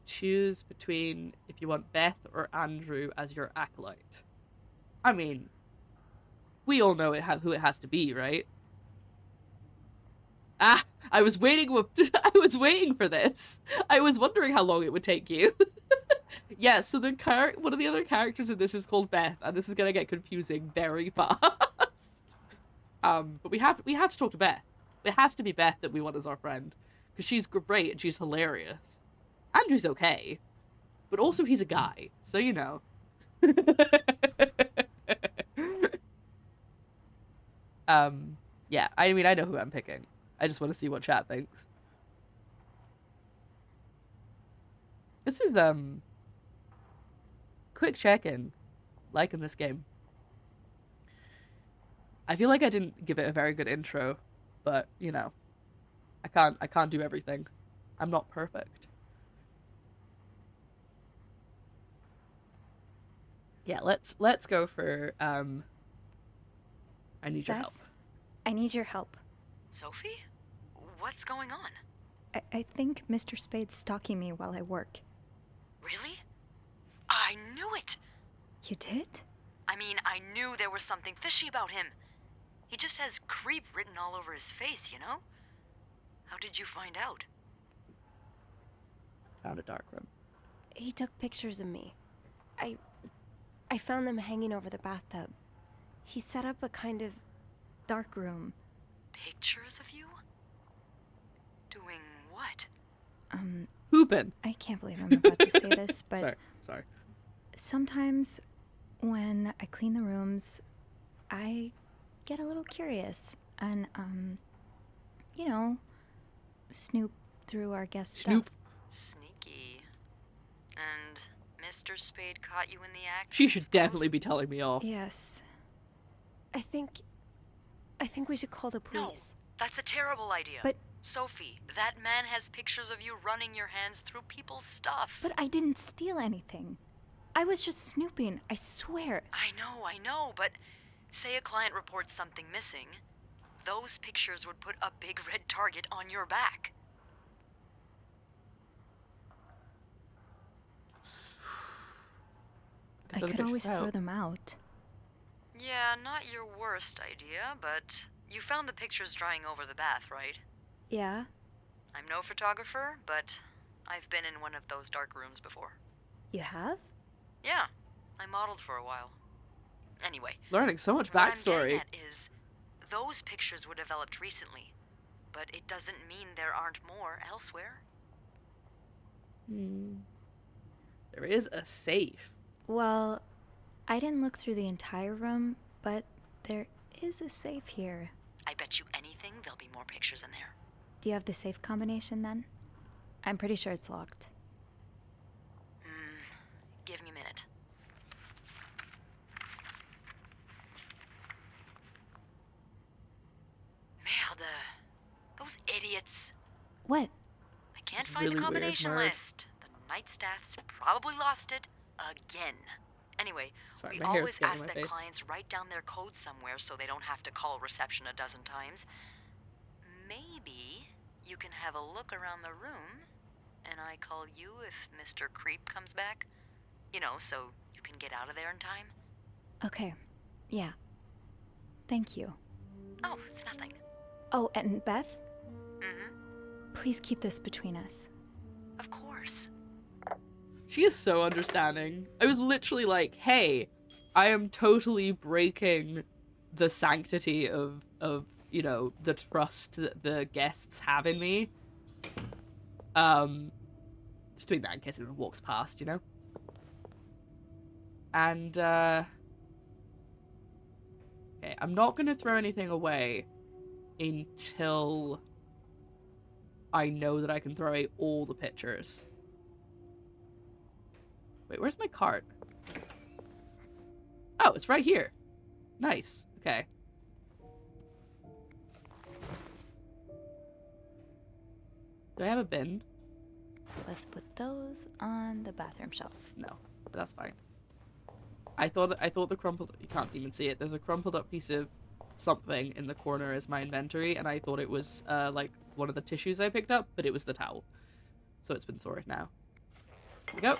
Choose between if you want Beth or Andrew as your acolyte. I mean, we all know who it has to be, right? Ah, I was waiting for this. I was wondering how long it would take you. Yeah, so one of the other characters in this is called Beth, and this is gonna get confusing very fast. But we have to talk to Beth. It has to be Beth that we want as our friend, because she's great and she's hilarious. Andrew's okay, but also he's a guy, so you know. Yeah, I mean, I know who I'm picking. I just want to see what chat thinks. This is, quick check-in. Liking this game. I feel like I didn't give it a very good intro, but, you know, I can't do everything. I'm not perfect. Yeah, let's go for, I need your Beth, help. I need your help. Sophie? What's going on? I think Mr. Spade's stalking me while I work. Really? I knew it! You did? I mean, I knew there was something fishy about him. He just has creep written all over his face, you know? How did you find out? Found a dark room. He took pictures of me. I found them hanging over the bathtub. He set up a kind of dark room. Pictures of you? Doing what? Hoopin'. I can't believe I'm about to say this, but... Sorry. Sometimes when I clean the rooms, I get a little curious and, you know, snoop through our guest stuff. Sneaky. And Mr. Spade caught you in the act? She should definitely be telling me off. Yes. I think we should call the police. No, that's a terrible idea. But... Sophie, that man has pictures of you running your hands through people's stuff. But I didn't steal anything. I was just snooping, I swear. I know, but say a client reports something missing, those pictures would put a big red target on your back. I could always throw them out. Yeah, not your worst idea, but you found the pictures drying over the bath, right? Yeah. I'm no photographer, but I've been in one of those dark rooms before. You have? Yeah, I modeled for a while. Anyway, learning so much backstory. What I'm getting at is, those pictures were developed recently, but it doesn't mean there aren't more elsewhere. There is a safe. Well, I didn't look through the entire room, but there is a safe here. I bet you anything there'll be more pictures in there. Do you have the safe combination then? I'm pretty sure it's locked. Give me a minute. Merde. Those idiots. What? I can't can't find the Really weird, combination nerd. list. The night staff's probably lost it again. Anyway, Sorry, we my hair's always getting in ask my that face. clients write down their code somewhere so they don't have to call reception a dozen times. Maybe you can have a look around the room, and I call you if Mr. Creep comes back. You know, so you can get out of there in time. Okay. Yeah. Thank you. Oh, it's nothing. Oh, and Beth, Mm-hmm. please keep this between us. Of course. She is so understanding. I was literally like, hey, I am totally breaking the sanctity of you know, the trust that the guests have in me. Just doing that in case anyone walks past, you know? And, okay, I'm not gonna throw anything away until I know that I can throw away all the pictures. Wait, where's my cart? Oh, it's right here. Nice. Okay. Do I have a bin? Let's put those on the bathroom shelf. No, but that's fine. I thought the crumpled, you can't even see it. There's a crumpled up piece of something in the corner as my inventory, and I thought it was like one of the tissues I picked up, but it was the towel. So it's been sorted now. Here we go.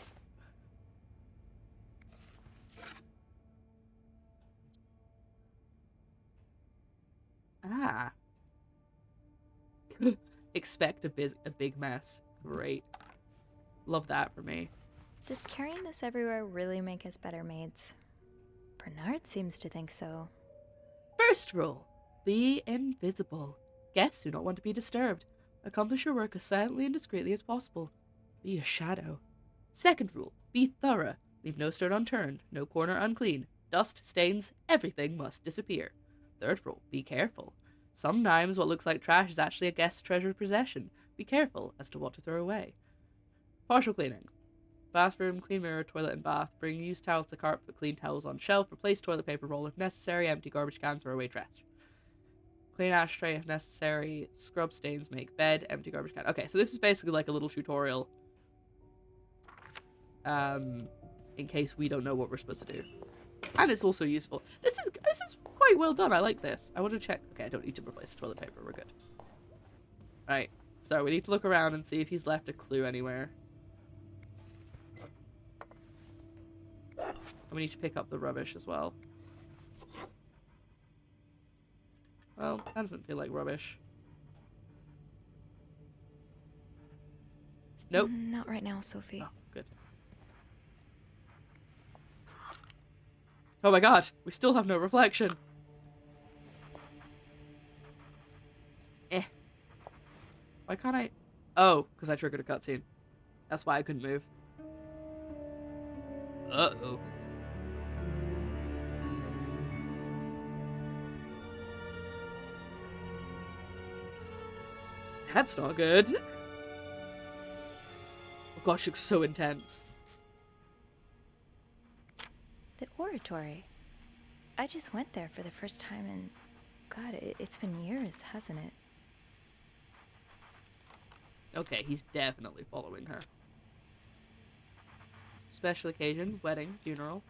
Ah. Expect a big mess. Great. Love that for me. Does carrying this everywhere really make us better maids? Bernard seems to think so. First rule, be invisible. Guests do not want to be disturbed. Accomplish your work as silently and discreetly as possible. Be a shadow. Second rule, be thorough. Leave no stone unturned, no corner unclean. Dust, stains, everything must disappear. Third rule, be careful. Sometimes what looks like trash is actually a guest's treasured possession. Be careful as to what to throw away. Partial cleaning. Bathroom, clean mirror, toilet and bath. Bring used towels to cart, put clean towels on shelf. Replace toilet paper roll if necessary. Empty garbage can, throw away trash. Clean ashtray if necessary. Scrub stains, make bed. Empty garbage can. Okay, so this is basically like a little tutorial. In case we don't know what we're supposed to do. And it's also useful. This is quite well done. I like this. I want to check. Okay, I don't need to replace toilet paper. We're good. Alright, so we need to look around and see if he's left a clue anywhere. And we need to pick up the rubbish as well. Well, that doesn't feel like rubbish. Nope. Not right now, Sophie. Oh, good. Oh my god, we still have no reflection. Why can't I? Oh, because I triggered a cutscene. That's why I couldn't move. Uh-oh. That's not good. Oh gosh, looks so intense. The oratory. I just went there for the first time and God, it's been years, hasn't it? Okay, he's definitely following her. Special occasion, wedding, funeral.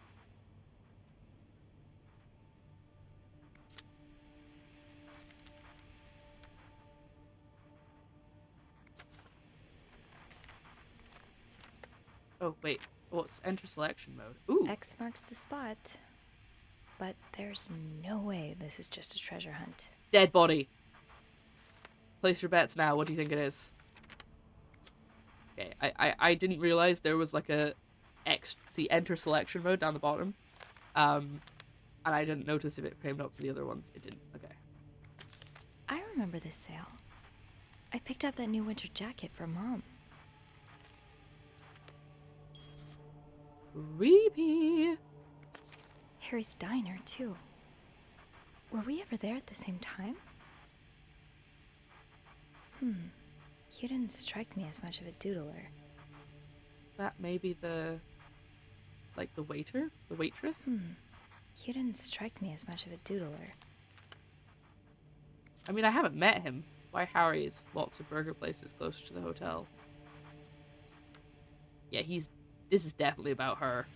Oh, wait. What's enter selection mode? Ooh. X marks the spot. But there's no way this is just a treasure hunt. Dead body. Place your bets now. What do you think it is? Okay, I didn't realize there was like a enter selection mode down the bottom. And I didn't notice if it came up for the other ones. It didn't. Okay. I remember this sale. I picked up that new winter jacket for Mom. Creepy. Harry's diner, too. Were we ever there at the same time? You didn't strike me as much of a doodler. That maybe the... like the waiter? The waitress? You didn't strike me as much of a doodler. I mean, I haven't met him. Why Harry's? Lots of burger places closer to the hotel. Yeah, this is definitely about her.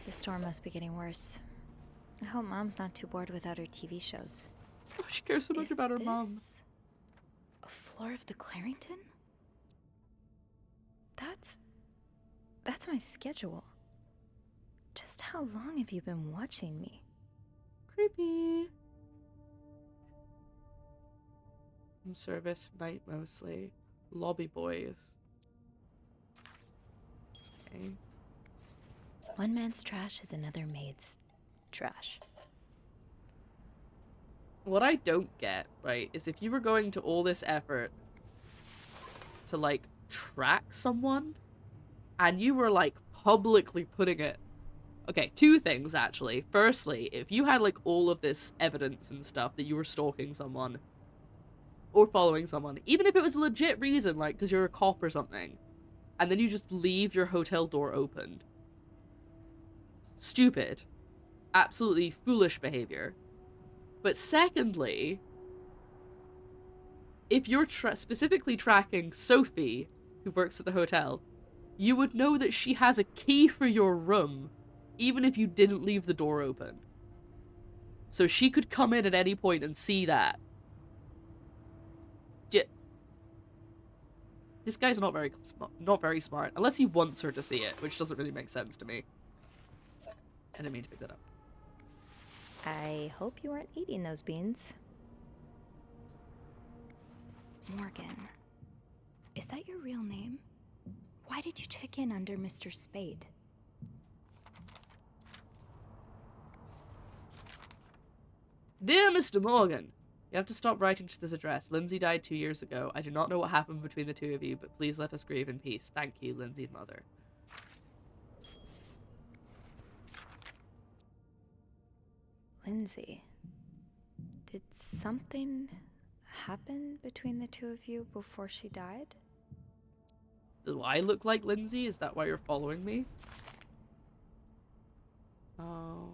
The storm must be getting worse. I hope Mom's not too bored without her TV shows. Oh, she cares so much about her mom. A floor of the Clarington? That's my schedule. Just how long have you been watching me? Creepy. Room service, night mostly. Lobby boys. Okay. One man's trash is another maid's trash. What I don't get, right, is if you were going to all this effort to, like, track someone, and you were, like, publicly putting it... Okay, two things, actually. Firstly, if you had, like, all of this evidence and stuff that you were stalking someone, or following someone, even if it was a legit reason, like, because you're a cop or something, and then you just leave your hotel door open. Stupid. Absolutely foolish behavior. But secondly, if you're specifically tracking Sophie, who works at the hotel, you would know that she has a key for your room, even if you didn't leave the door open. So she could come in at any point and see that. This guy's not very smart, unless he wants her to see it, which doesn't really make sense to me. I didn't mean to pick that up. I hope you aren't eating those beans. Morgan. Is that your real name? Why did you check in under Mr. Spade? Dear Mr. Morgan, you have to stop writing to this address. Lindsay died 2 years ago. I do not know what happened between the two of you, but please let us grieve in peace. Thank you, Lindsay's mother. Lindsay. Did something happen between the two of you before she died? Do I look like Lindsay? Is that why you're following me? Oh.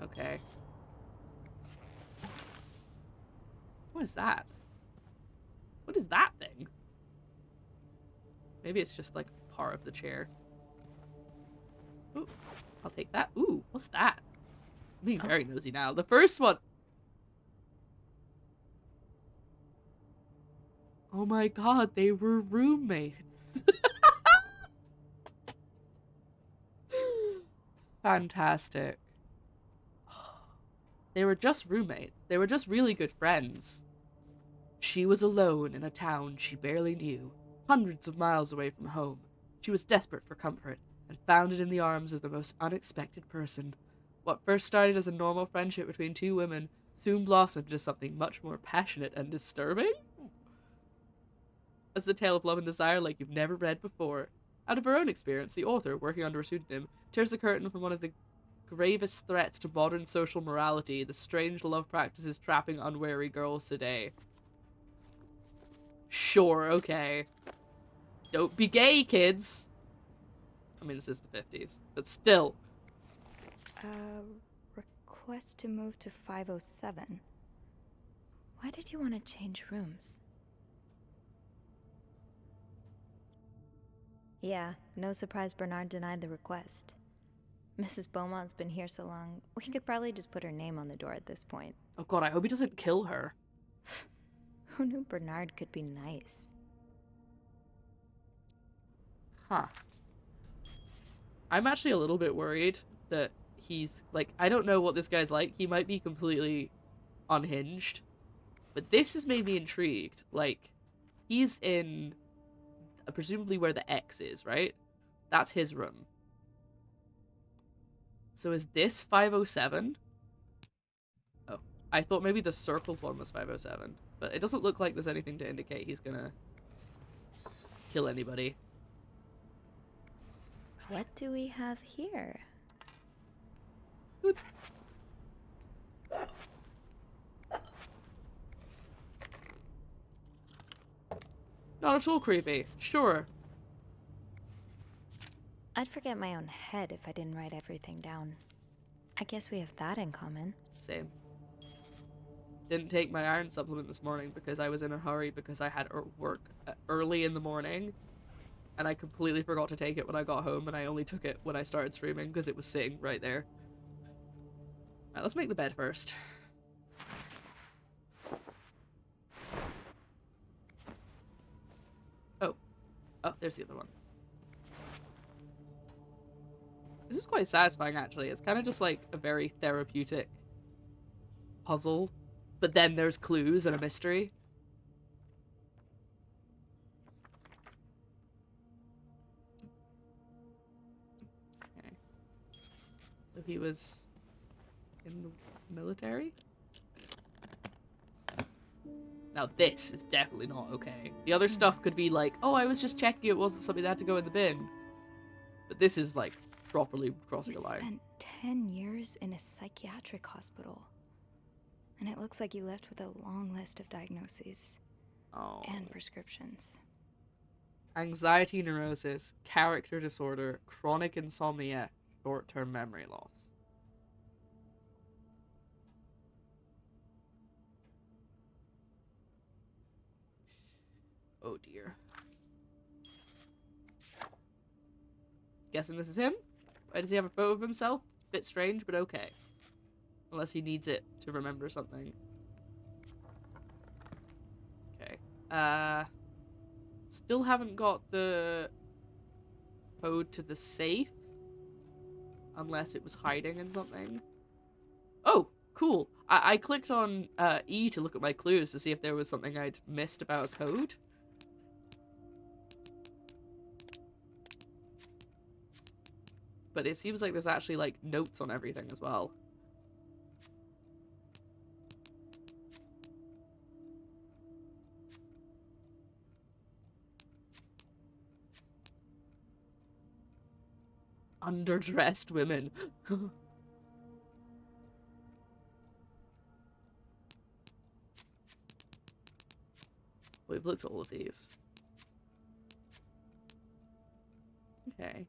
Okay. What is that? What is that thing? Maybe it's just like part of the chair. Ooh, I'll take that. Ooh, what's that? I'm being very nosy now. The first one. Oh my god, they were roommates. Fantastic. They were just roommates. They were just really good friends. She was alone in a town she barely knew, hundreds of miles away from home. She was desperate for comfort, and found it in the arms of the most unexpected person. What first started as a normal friendship between two women soon blossomed into something much more passionate and disturbing. It's a tale of love and desire like you've never read before. Out of her own experience, the author, working under a pseudonym, tears the curtain from one of the gravest threats to modern social morality, the strange love practices trapping unwary girls today. Sure, okay. Don't be gay, kids! I mean, this is the 50s, but still. Request to move to 507. Why did you want to change rooms? Yeah, no surprise Bernard denied the request. Mrs. Beaumont's been here so long, we could probably just put her name on the door at this point. Oh god, I hope he doesn't kill her. Who knew Bernard could be nice? Huh. I'm actually a little bit worried that he's, like, I don't know what this guy's like. He might be completely unhinged. But this has made me intrigued. Like, he's in presumably where the X is, right? That's his room. So is this 507? Oh, I thought maybe the circled one was 507. But it doesn't look like there's anything to indicate he's gonna kill anybody. What do we have here? Boop. Not at all creepy. Sure. I'd forget my own head if I didn't write everything down. I guess we have that in common. Same. didn't take my iron supplement this morning because I was in a hurry because I had work early in the morning. And I completely forgot to take it when I got home, and I only took it when I started streaming because it was sitting right there. Alright, let's make the bed first. Oh. Oh, there's the other one. This is quite satisfying, actually. It's kind of just like a very therapeutic puzzle, but then there's clues and a mystery. Okay. So he was in the military? Now this is definitely not okay. The other stuff could be like, oh, I was just checking it wasn't something that had to go in the bin. But this is like properly crossing a line. You spent 10 years in a psychiatric hospital. And it looks like you left with a long list of diagnoses. Oh. And prescriptions. Anxiety neurosis, character disorder, chronic insomnia, short-term memory loss. Oh dear. Guessing this is him? Why does he have a photo of himself? Bit strange, but okay. Unless he needs it to remember something. Okay. Still haven't got the code to the safe. Unless it was hiding in something. Oh, cool. I clicked on E to look at my clues to see if there was something I'd missed about a code. But it seems like there's actually, like, notes on everything as well. Underdressed women. We've looked at all of these. Okay.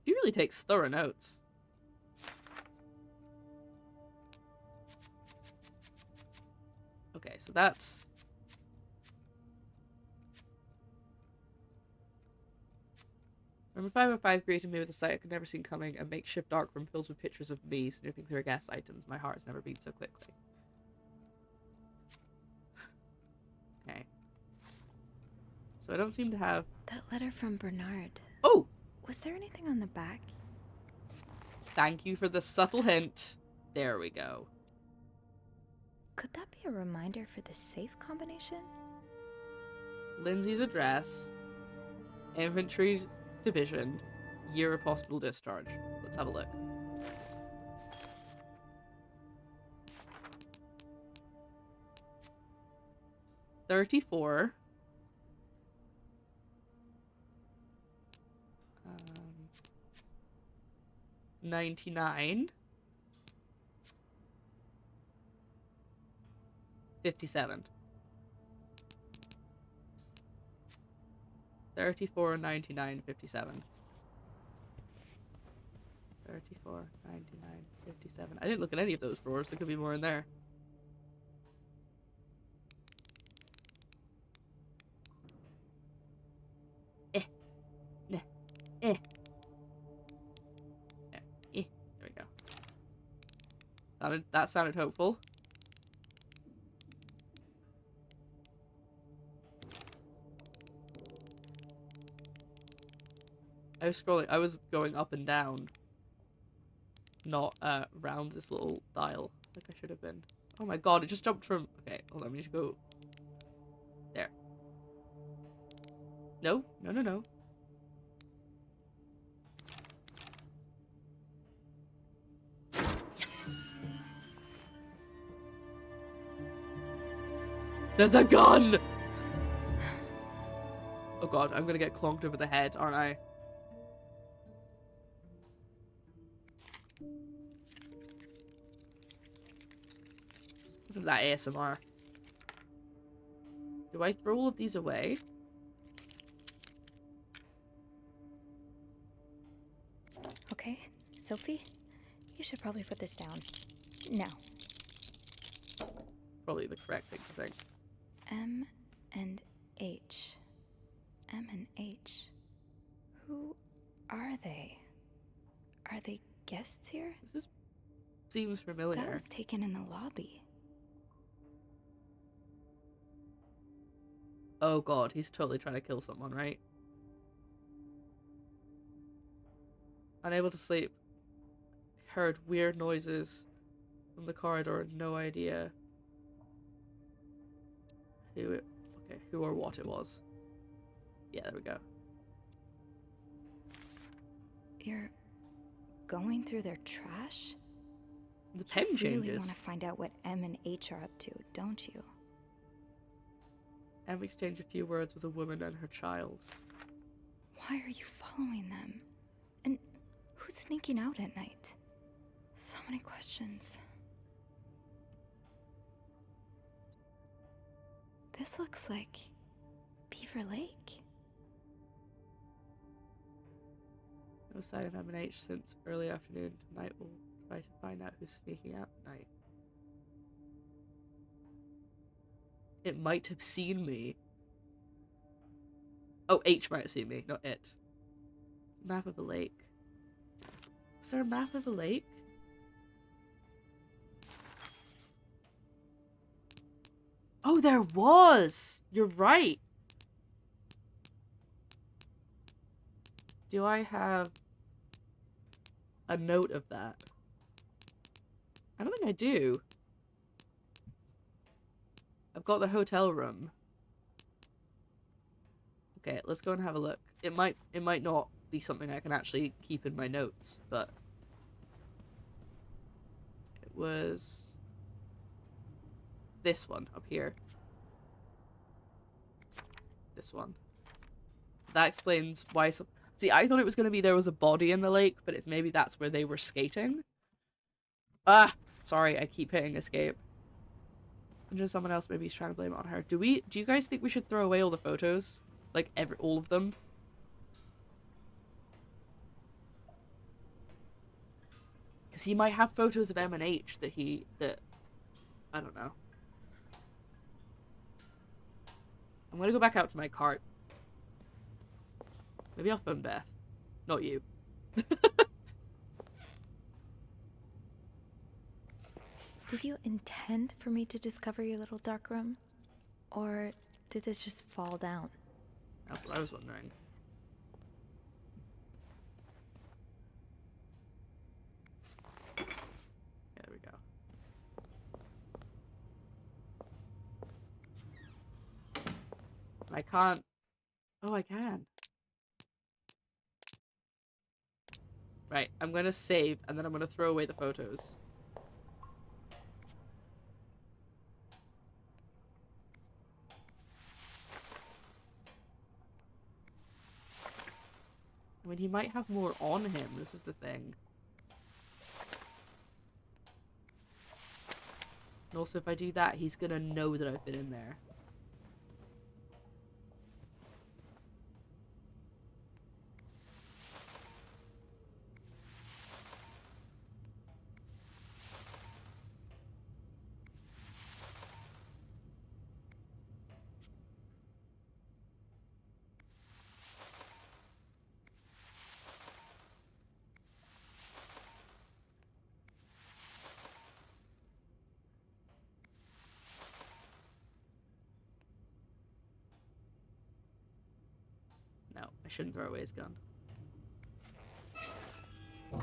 He really takes thorough notes. Okay, so that's... Number 505 greeted me with a sight I could never seen coming, a makeshift dark room filled with pictures of me snooping through gas items. My heart has never beat so quickly. Okay. So I don't seem to have... That letter from Bernard. Oh! Was there anything on the back? Thank you for the subtle hint. There we go. Could that be a reminder for the safe combination? Lindsay's address. Infantry division. Year of hospital discharge. Let's have a look. $34. 99. 57. 34, 99, 57. 34, 99, 57. I didn't look at any of those drawers. There could be more in there. There we go. That sounded hopeful. I was going up and down, not round this little dial like I should have been. Oh my god, it just jumped from... Okay, hold on, we need to go... There. No, no, no, no. Yes! There's a gun! Oh god, I'm gonna get clonked over the head, aren't I? Isn't that ASMR? Do I throw all of these away? Okay, Sophie, you should probably put this down. Now. probably the correct thing to think. M and H. M and H. Who are they? Are they guests here? This seems familiar. That was taken in the lobby. Oh god, he's totally trying to kill someone, right? Unable to sleep. Heard weird noises from the corridor. No idea who or what it was. Yeah, there we go. You're going through their trash? The pen You changes. really want to find out what M and H are up to, don't you? And we exchange a few words with a woman and her child. Why are you following them? And who's sneaking out at night? So many questions. This looks like Beaver Lake. No sign of M&H since early afternoon. Tonight we'll try to find out who's sneaking out at night. It might have seen me. Oh, H might have seen me, not it. Map of a lake. Is there a map of a lake? Oh, there was! You're right! Do I have a note of that? I don't think I do. I've got the hotel room. Okay, let's go and have a look. It might not be something I can actually keep in my notes, but it was this one up here. This one. That explains why some... See, I thought it was going to be there was a body in the lake, but it's maybe that's where they were skating. Ah! Sorry, I keep hitting escape. And just someone else, maybe he's trying to blame it on her. Do you guys think we should throw away all the photos? Like, all of them? Because he might have photos of M and H that I don't know. I'm gonna go back out to my cart. Maybe I'll phone Beth. Not you. Did you intend for me to discover your little dark room? Or did this just fall down? That's what I was wondering. There we go. I can't... Oh, I can. Right, I'm gonna save, and then I'm gonna throw away the photos. I mean, he might have more on him, this is the thing. And also, if I do that, he's gonna know that I've been in there. No, I shouldn't throw away his gun. Okay.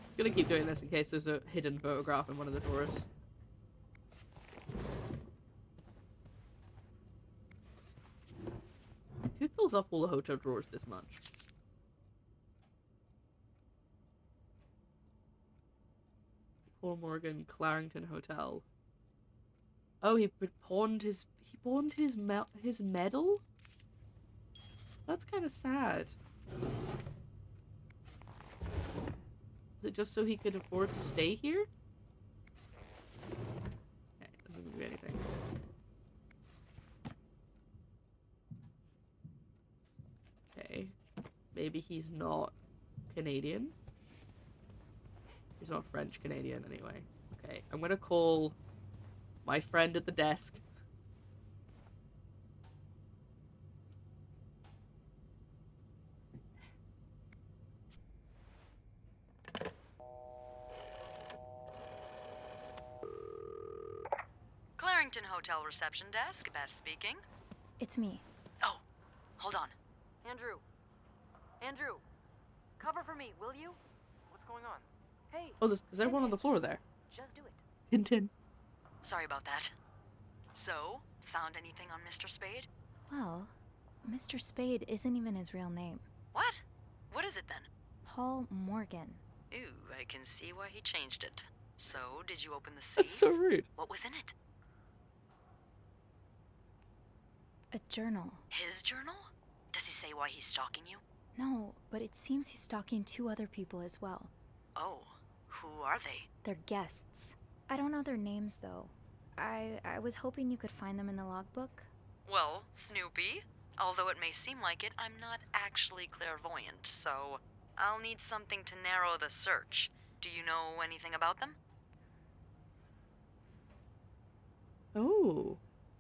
Just gonna keep doing this in case there's a hidden photograph in one of the drawers. Who fills up all the hotel drawers this much? Paul Morgan, Clarendon Hotel. Oh, he pawned his medal? That's kind of sad. Is it just so he could afford to stay here? Okay, doesn't do anything. Okay. maybe he's not Canadian. He's not French Canadian anyway. Okay, I'm gonna call my friend at the desk. Clarington Hotel reception desk, Beth speaking. It's me. Oh, hold on. Andrew. Andrew. Cover for me, will you? What's going on? Hey. Oh, is there one on the floor there? Just do it. Tintin. Sorry about that. So, found anything on Mr. Spade? Well, Mr. Spade isn't even his real name. What? What is it then? Paul Morgan. Ooh, I can see why he changed it. So, did you open the safe? That's so rude. What was in it? A journal. His journal? Does he say why he's stalking you? No, but it seems he's stalking 2 other people as well. Oh, who are they? They're guests. I don't know their names, though. I was hoping you could find them in the logbook. Well, Snoopy, although it may seem like it, I'm not actually clairvoyant, so I'll need something to narrow the search. Do you know anything about them? Oh.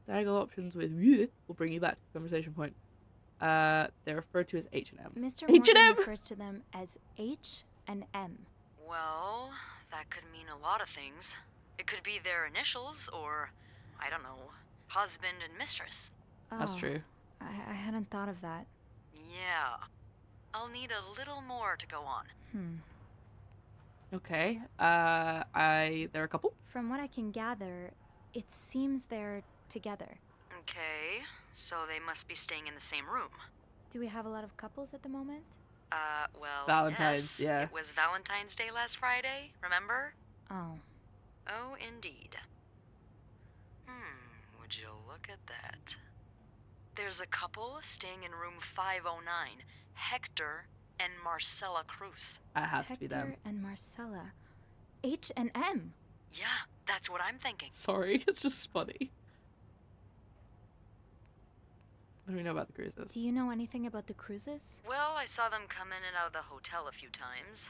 Diagonal options with you will bring you back to the conversation point. They're referred to as H&M. Mr. H&M! Morgan refers to them as H and M. Well, that could mean a lot of things. It could be their initials, or, I don't know, husband and mistress. That's true. I hadn't thought of that. Yeah. I'll need a little more to go on. Okay. They're a couple? From what I can gather, it seems they're together. Okay, so they must be staying in the same room. Do we have a lot of couples at the moment? Well, Valentine's, yes. yeah. It was Valentine's Day last Friday, remember? Oh. Oh, indeed. Would you look at that? There's a couple staying in room 509, Hector and Marcella Cruz. That has to be them. Hector and Marcella. H and M. Yeah, that's what I'm thinking. Sorry, it's just funny. What do we know about the cruises? Do you know anything about the cruises? Well, I saw them come in and out of the hotel a few times.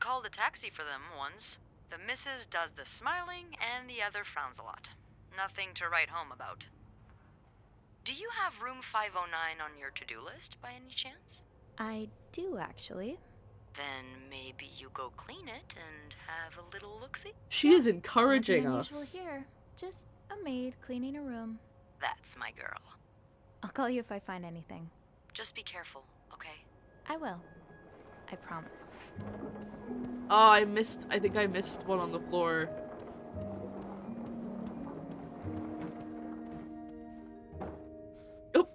Called a taxi for them once. The missus does the smiling and the other frowns a lot. Nothing to write home about. Do you have room 509 on your to-do list by any chance? I do, actually. Then maybe you go clean it and have a little look-see? She is encouraging Nothing us. unusual here. Just a maid cleaning a room. That's my girl. I'll call you if I find anything. Just be careful, okay? I will. I promise. Oh, I think I missed one on the floor. Oh!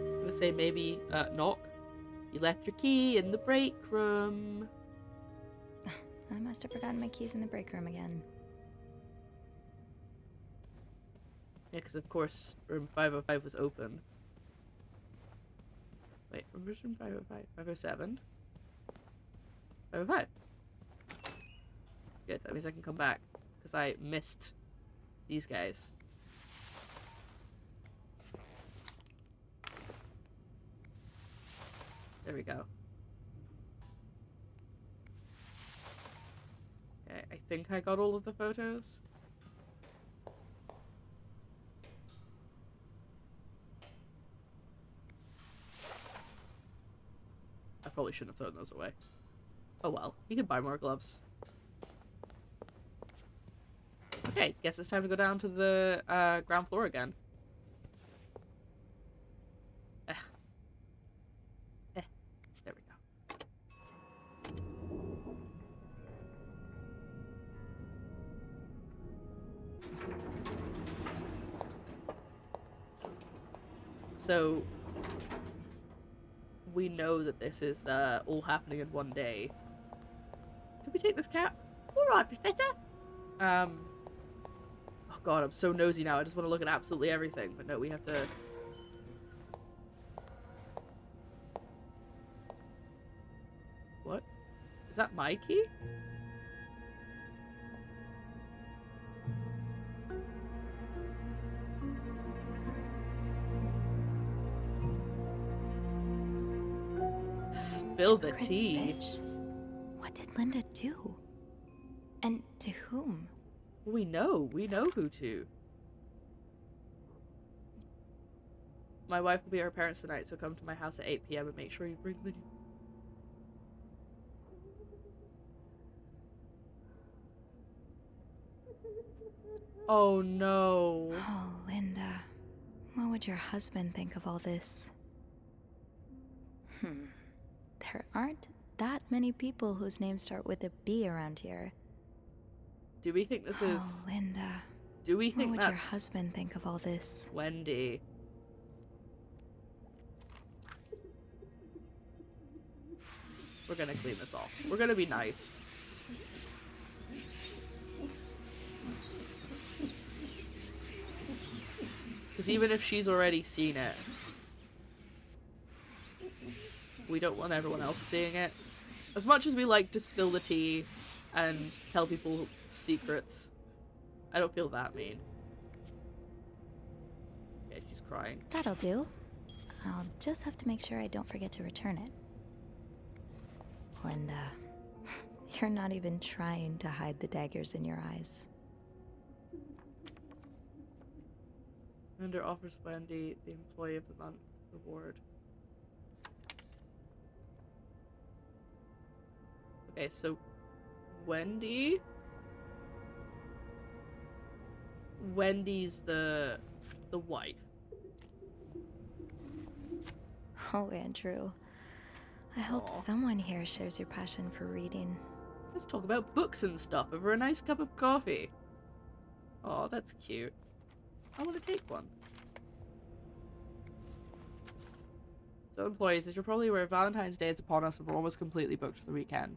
I'm gonna say maybe, knock. You left your key in the break room. I must have forgotten my keys in the break room again. Yeah, because of course room 505 was open. Wait, where's room 505? 507? 505. Good, that means I can come back. Because I missed these guys. There we go. Okay, I think I got all of the photos. I probably shouldn't have thrown those away. Oh well, you can buy more gloves. Okay, guess it's time to go down to the ground floor again. There we go. So we know that this is all happening in one day. Did we take this cat? Alright, Professor. Oh god, I'm so nosy now. I just want to look at absolutely everything. But no, we have to... What? Is that my key? spill the Hypocrite tea. bitch. What did Linda do? And to whom? We know who to. My wife will be at her parents tonight, so come to my house at 8 p.m. and make sure you bring the... Oh no. Oh, Linda. What would your husband think of all this? There aren't that many people whose names start with a B around here. Do we think this is... Oh, Linda. Do we think what would that's... your husband think of all this? Wendy. We're gonna clean this off. We're gonna be nice. Because even if she's already seen it, we don't want everyone else seeing it. As much as we like to spill the tea and tell people secrets, I don't feel that mean. Okay, she's crying. That'll do. I'll just have to make sure I don't forget to return it. Linda, you're not even trying to hide the daggers in your eyes. Linda offers Wendy the Employee of the Month award. Okay, so Wendy's the wife. Oh, Andrew. I hope someone here shares your passion for reading. Let's talk about books and stuff over a nice cup of coffee. Oh, that's cute. I want to take one. So, employees, as you're probably aware, Valentine's Day is upon us and we're almost completely booked for the weekend.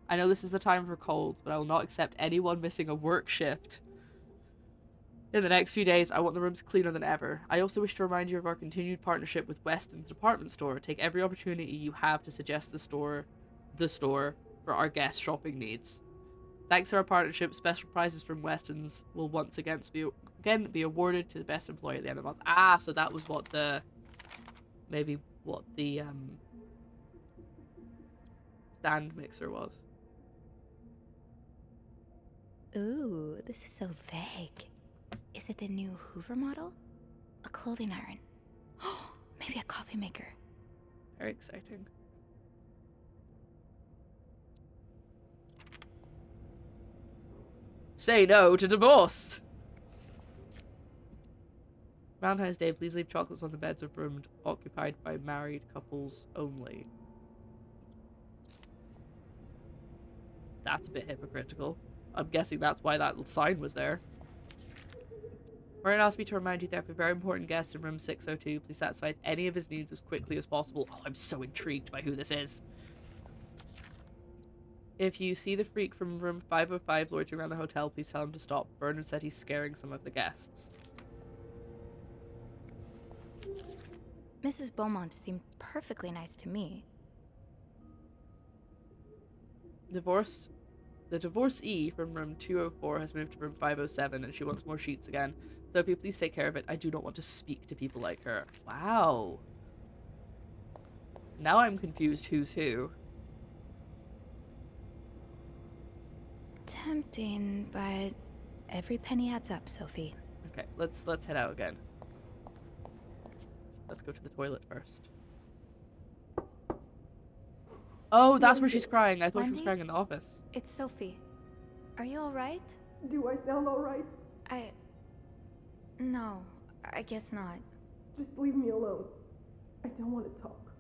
I know this is the time for colds, but I will not accept anyone missing a work shift. In the next few days, I want the rooms cleaner than ever. I also wish to remind you of our continued partnership with Weston's department store. Take every opportunity you have to suggest the store for our guest shopping needs. Thanks to our partnership, special prizes from Weston's will once again be awarded to the best employee at the end of the month. Ah, so that was what the... Maybe what the, stand mixer was. Ooh, this is so vague. Is it the new Hoover model? A clothing iron? Oh, maybe a coffee maker. Very exciting. Say no to divorce! Valentine's Day, please leave chocolates on the beds of rooms occupied by married couples only. That's a bit hypocritical. I'm guessing that's why that sign was there. Ryan asked me to remind you that for a very important guest in room 602, please satisfy any of his needs as quickly as possible. Oh, I'm so intrigued by who this is. If you see the freak from room 505 loitering around the hotel, please tell him to stop. Bernard said he's scaring some of the guests. Mrs. Beaumont seemed perfectly nice to me. The divorcee from room 204 has moved to room 507 and she wants more sheets again. So if you please take care of it, I do not want to speak to people like her. Wow. Now I'm confused who's who. Tempting, but every penny adds up, Sophie. Okay, let's head out again. Let's go to the toilet first. Oh, that's where she's crying. I thought she was crying in the office. It's Sophie. Are you alright? Do I sound alright? No, I guess not. Just leave me alone. I don't want to talk.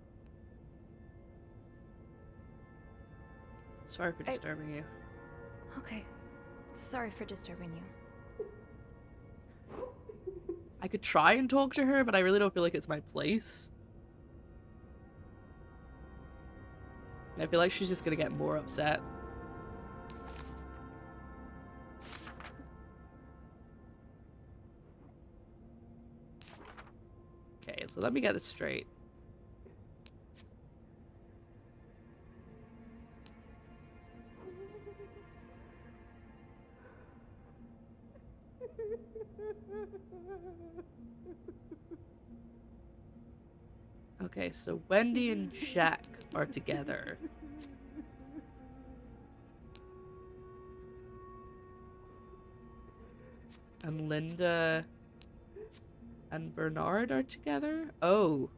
Sorry for disturbing you. Okay. Sorry for disturbing you. I could try and talk to her, but I really don't feel like it's my place. I feel like she's just gonna get more upset. Okay, so let me get this straight. Okay, so Wendy and Jack are together. And Linda and Bernard are together? Oh.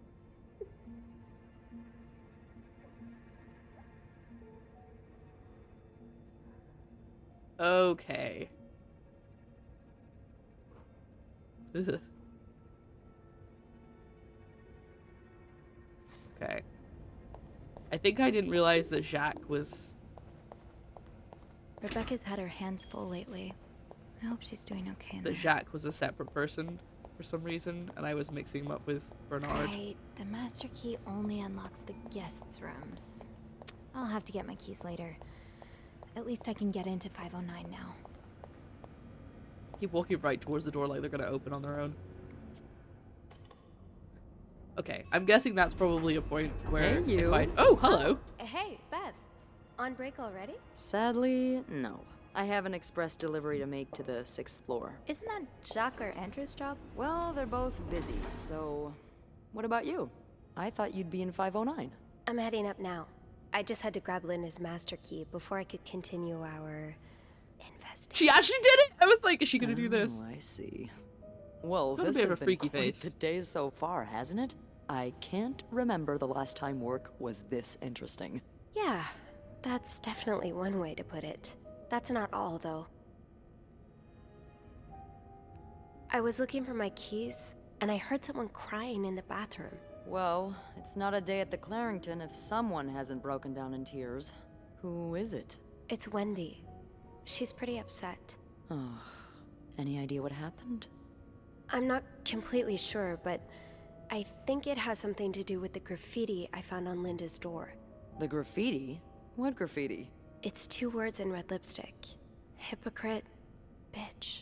Okay. Ugh. Okay. I think I didn't realize that Jacques was... Rebecca's had her hands full lately. I hope she's doing okay in that there. Jacques was a separate person for some reason, and I was mixing him up with Bernard. Right. The master key only unlocks the guests' rooms. I'll have to get my keys later. At least I can get into 509 now. Keep walking right towards the door like they're gonna open on their own. Okay, I'm guessing that's probably a point where Hey, you. Oh, hello! Hey, Beth. On break already? Sadly, no. I have an express delivery to make to the 6th floor. Isn't that Jacques or Andrew's job? Well, they're both busy, so... What about you? I thought you'd be in 509. I'm heading up now. I just had to grab Linda's master key before I could continue our investigation. She actually did it! I was like, is she gonna do this? Oh, I see. Well, Got a this bit of has a been freaky quite face. the day so far, hasn't it? I can't remember the last time work was this interesting. Yeah, that's definitely one way to put it. That's not all, though. I was looking for my keys, and I heard someone crying in the bathroom. Well, it's not a day at the Clarington if someone hasn't broken down in tears. Who is it? It's Wendy. She's pretty upset. Oh, any idea what happened? I'm not completely sure, but I think it has something to do with the graffiti I found on Linda's door. The graffiti? What graffiti? It's 2 words in red lipstick. Hypocrite, bitch.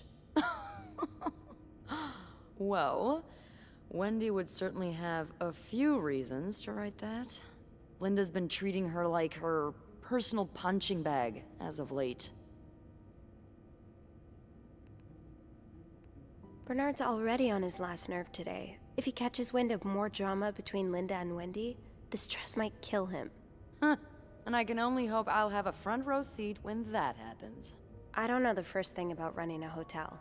Well, Wendy would certainly have a few reasons to write that. Linda's been treating her like her personal punching bag as of late. Bernard's already on his last nerve today. If he catches wind of more drama between Linda and Wendy, the stress might kill him. Huh. And I can only hope I'll have a front row seat when that happens. I don't know the first thing about running a hotel,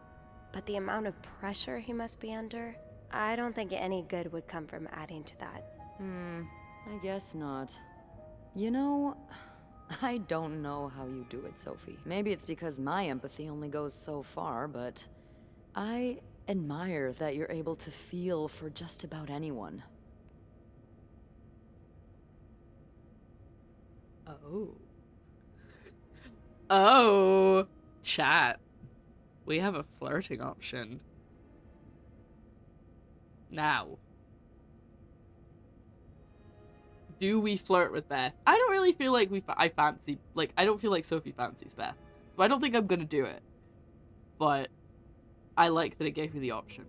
but the amount of pressure he must be under, I don't think any good would come from adding to that. I guess not. You know, I don't know how you do it, Sophie. Maybe it's because my empathy only goes so far, but I admire that you're able to feel for just about anyone. Oh. Oh. Chat. We have a flirting option. Now. Do we flirt with Beth? I don't really feel like I don't feel like Sophie fancies Beth. So I don't think I'm gonna do it. But I like that it gave me the option.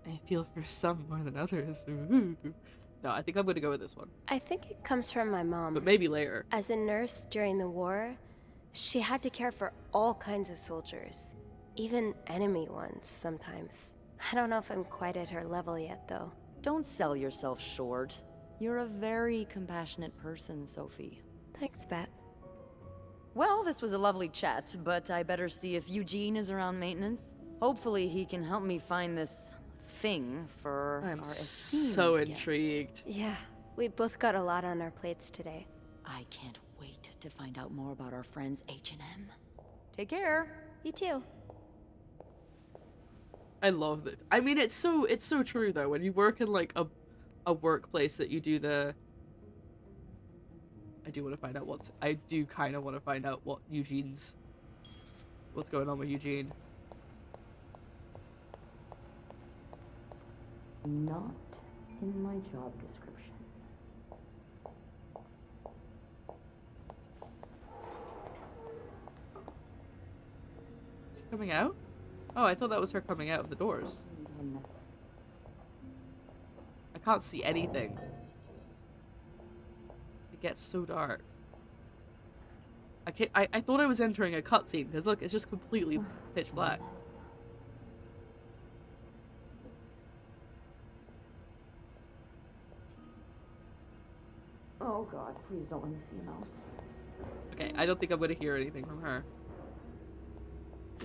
I feel for some more than others. Ooh. No, I think I'm gonna go with this one. I think it comes from my mom. But maybe later. As a nurse during the war, she had to care for all kinds of soldiers. Even enemy ones, sometimes. I don't know if I'm quite at her level yet, though. Don't sell yourself short. You're a very compassionate person, Sophie. Thanks, Beth. Well, this was a lovely chat, but I better see if Eugene is around maintenance. Hopefully he can help me find this thing for I'm our so esteemed guest. intrigued. Yeah, we both got a lot on our plates today. I can't wait to find out more about our friends H&M. Take care. You too. I love that. I mean, it's so true though. When you work in like a workplace that you do the. I do kind of want to find out what's going on with Eugene. Not in my job description. Coming out? Oh, I thought that was her coming out of the doors. I can't see anything. It gets so dark. I thought I was entering a cutscene, because look, it's just completely pitch black. Oh god, please don't let me see a mouse. Okay, I don't think I'm gonna hear anything from her.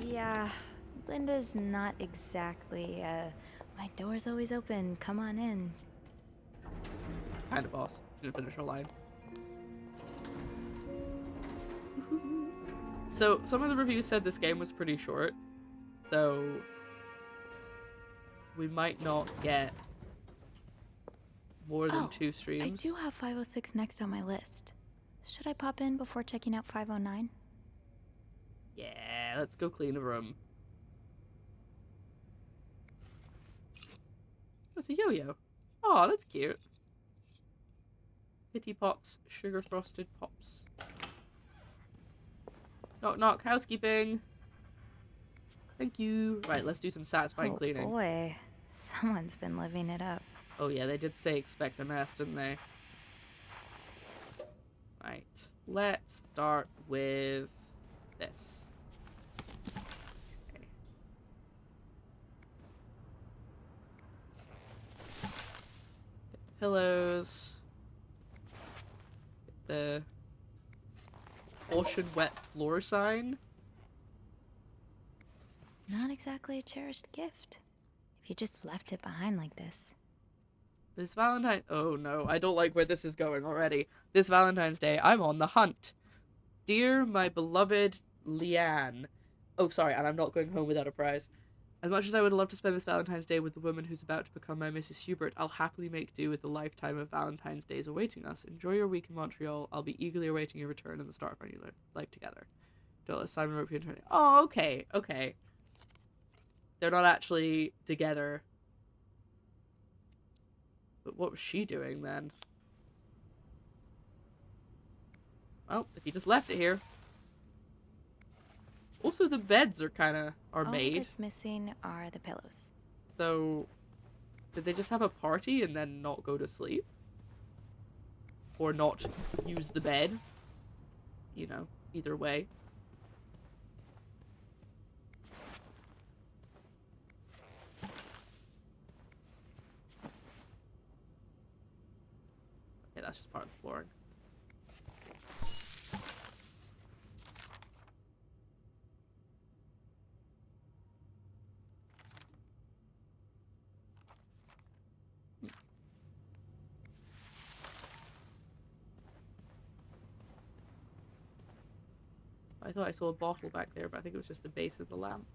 Yeah, Linda's not exactly, my door's always open, come on in. Kind of boss. Didn't finish her line. So, some of the reviews said this game was pretty short, so we might not get more than 2 streams. I do have 506 next on my list. Should I pop in before checking out 509? Yeah, let's go clean a room. That's a yo-yo. Oh, that's cute. Pitty pops, sugar frosted pops. Knock knock, housekeeping. Thank you. Right, let's do some satisfying cleaning. Oh boy, someone's been living it up. Oh yeah, they did say expect a mess, didn't they? Right, let's start with this. Okay. Get the pillows. Get the ocean wet floor sign. Not exactly a cherished gift. If you just left it behind like this. This Valentine— oh no, I don't like where this is going already. This Valentine's Day, I'm on the hunt. Dear my beloved Leanne. Oh, sorry, and I'm not going home without a prize. As much as I would love to spend this Valentine's Day with the woman who's about to become my Mrs. Hubert, I'll happily make do with the lifetime of Valentine's Days awaiting us. Enjoy your week in Montreal. I'll be eagerly awaiting your return and the start of our new life together. Don't let Simon rope you into— oh, okay, okay. They're not actually together. But what was she doing then? Well, if you just left it here. Also, the beds are made. All that's missing are the pillows. So, did they just have a party and then not go to sleep? Or not use the bed? You know, either way. Okay, that's just part of the flooring. I thought I saw a bottle back there, but I think it was just the base of the lamp.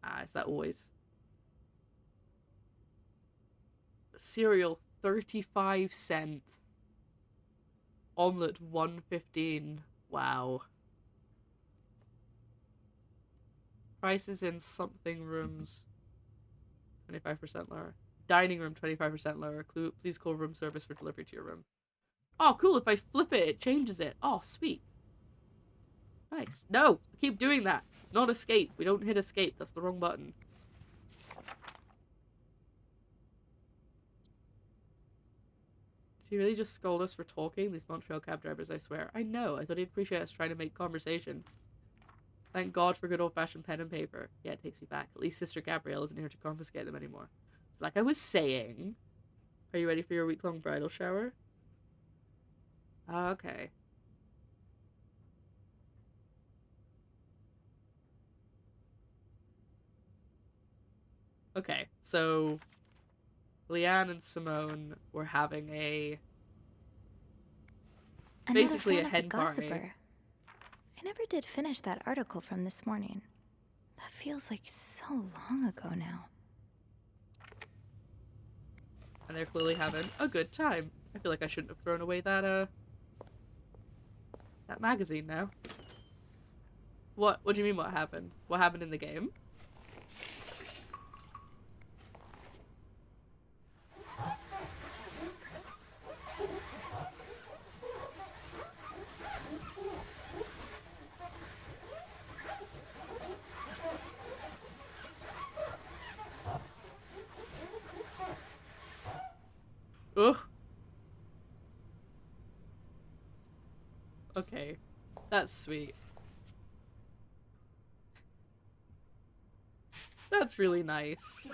Ah, is that always? Cereal, 35 cents. Omelette, 1.15. Wow. Prices in something rooms, 25% lower. Dining room, 25% lower. Please call room service for delivery to your room. Oh, cool. If I flip it, it changes it. Oh, sweet. Nice. No! Keep doing that. It's not escape. We don't hit escape. That's the wrong button. Did he really just scold us for talking? These Montreal cab drivers, I swear. I know. I thought he'd appreciate us trying to make conversation. Thank God for good old-fashioned pen and paper. Yeah, it takes me back. At least Sister Gabrielle isn't here to confiscate them anymore. So like I was saying... Are you ready for your week-long bridal shower? Okay. Okay, so... Leanne and Simone were having basically a hen party. I never did finish that article from this morning. That feels like so long ago now. And they're clearly having a good time. I feel like I shouldn't have thrown away that magazine now. What do you mean what happened? What happened in the game? Ugh. Okay. That's sweet. That's really nice.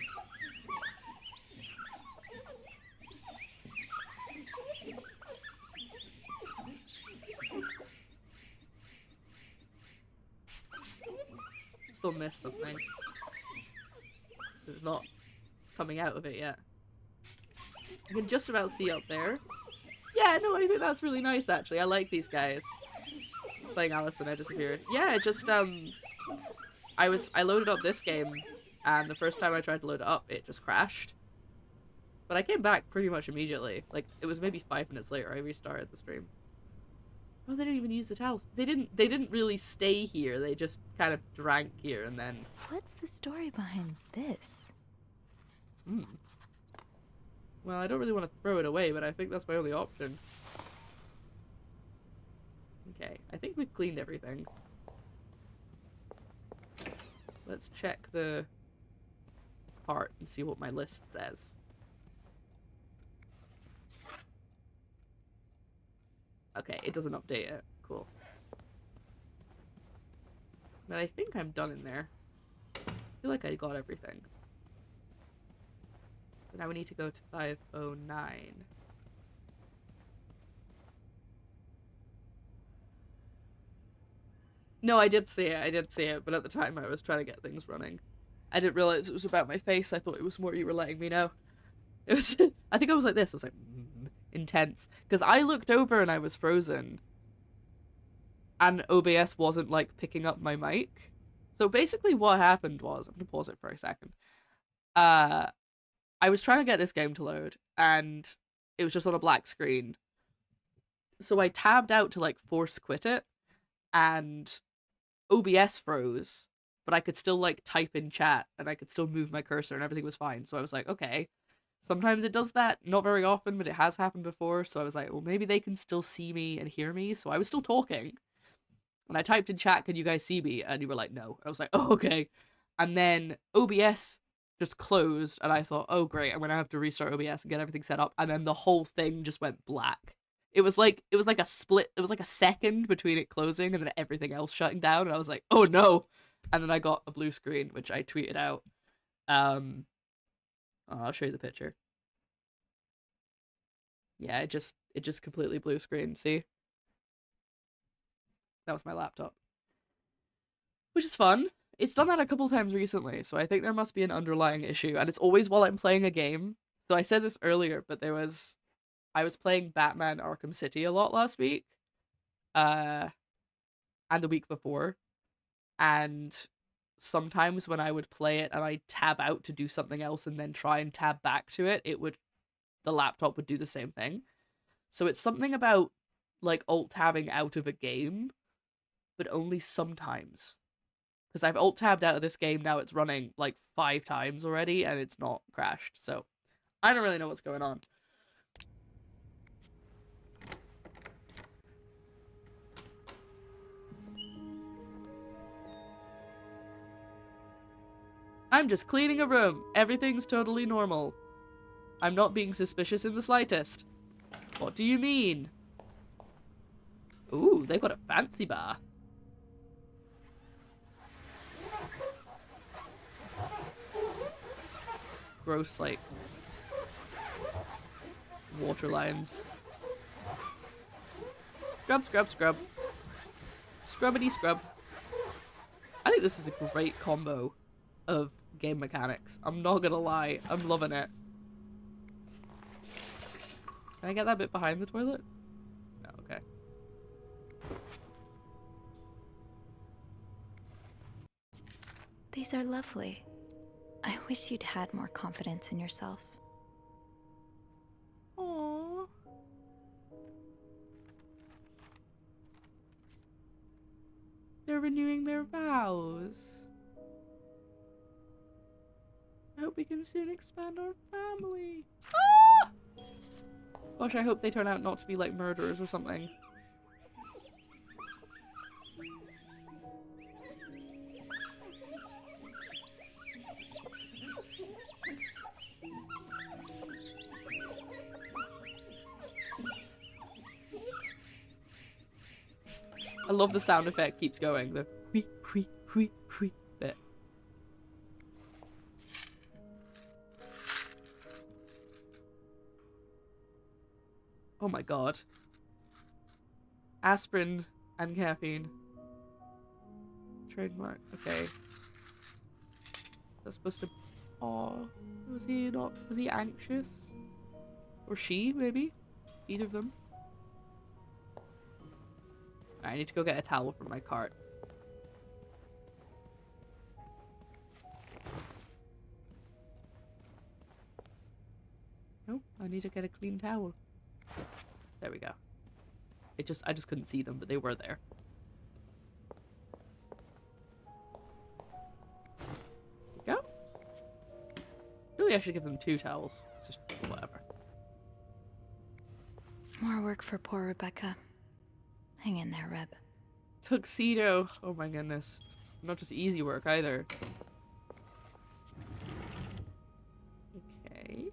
Still missed something. It's not coming out of it yet. I can just about see up there. Yeah, no, I think that's really nice, actually. I like these guys. Playing Alice and I disappeared. Yeah, it just, I loaded up this game, and the first time I tried to load it up, it just crashed. But I came back pretty much immediately. Like, it was maybe 5 minutes later I restarted the stream. Oh, they didn't even use the towels. They didn't really stay here. They just kind of drank here and then... What's the story behind this? Well, I don't really want to throw it away, but I think that's my only option. Okay, I think we've cleaned everything. Let's check the cart and see what my list says. Okay, it doesn't update it. Cool. But I think I'm done in there. I feel like I got everything. But now we need to go to 509. No, I did see it, but at the time I was trying to get things running. I didn't realize it was about my face. I thought it was more you were letting me know. It was, I think I was like this. I was like, intense. Because I looked over and I was frozen. And OBS wasn't, like, picking up my mic. So basically what happened was, I'm gonna pause it for a second. I was trying to get this game to load, and it was just on a black screen. So I tabbed out to, like, force quit it, and OBS froze, but I could still, like, type in chat, and I could still move my cursor, and everything was fine. So I was like, okay. Sometimes it does that, not very often, but it has happened before, so I was like, well, maybe they can still see me and hear me, so I was still talking. And I typed in chat, can you guys see me? And you were like, no. I was like, oh, okay. And then OBS just closed, and I thought, oh, great, I'm gonna have to restart OBS and get everything set up, and then the whole thing just went black. It was like a split, it was like a second between it closing and then everything else shutting down, and I was like, oh no! And then I got a blue screen, which I tweeted out. I'll show you the picture. Yeah, it just completely blue screen, see? That was my laptop. Which is fun. It's done that a couple times recently, so I think there must be an underlying issue, and it's always while I'm playing a game. So I said this earlier, but I was playing Batman Arkham City a lot last week. And the week before. And sometimes when I would play it and I'd tab out to do something else and then try and tab back to it, the laptop would do the same thing. So it's something about, like, alt-tabbing out of a game, but only sometimes. Because I've alt-tabbed out of this game, now it's running, like, 5 times already, and it's not crashed. So, I don't really know what's going on. I'm just cleaning a room. Everything's totally normal. I'm not being suspicious in the slightest. What do you mean? Ooh, they've got a fancy bath. Gross, like, water lines. Scrub, scrub, scrub. Scrubbity scrub. I think this is a great combo of game mechanics. I'm not gonna lie, I'm loving it. Can I get that bit behind the toilet? No, okay. These are lovely. I wish you'd had more confidence in yourself. Aww. They're renewing their vows. I hope we can soon expand our family. Ah! Gosh, I hope they turn out not to be like murderers or something. I love the sound effect keeps going. The whee whee whee whee bit. Oh my god. Aspirin and caffeine. Trademark. Okay. Is that supposed to... Oh, was he not... Was he anxious? Or she, maybe? Either of them? I need to go get a towel from my cart. Nope, I need to get a clean towel. There we go. I just couldn't see them, but they were there. There we go. Really, I should give them 2 towels. It's just whatever. More work for poor Rebecca. Hang in there, Reb. Tuxedo. Oh my goodness. Not just easy work either. Okay.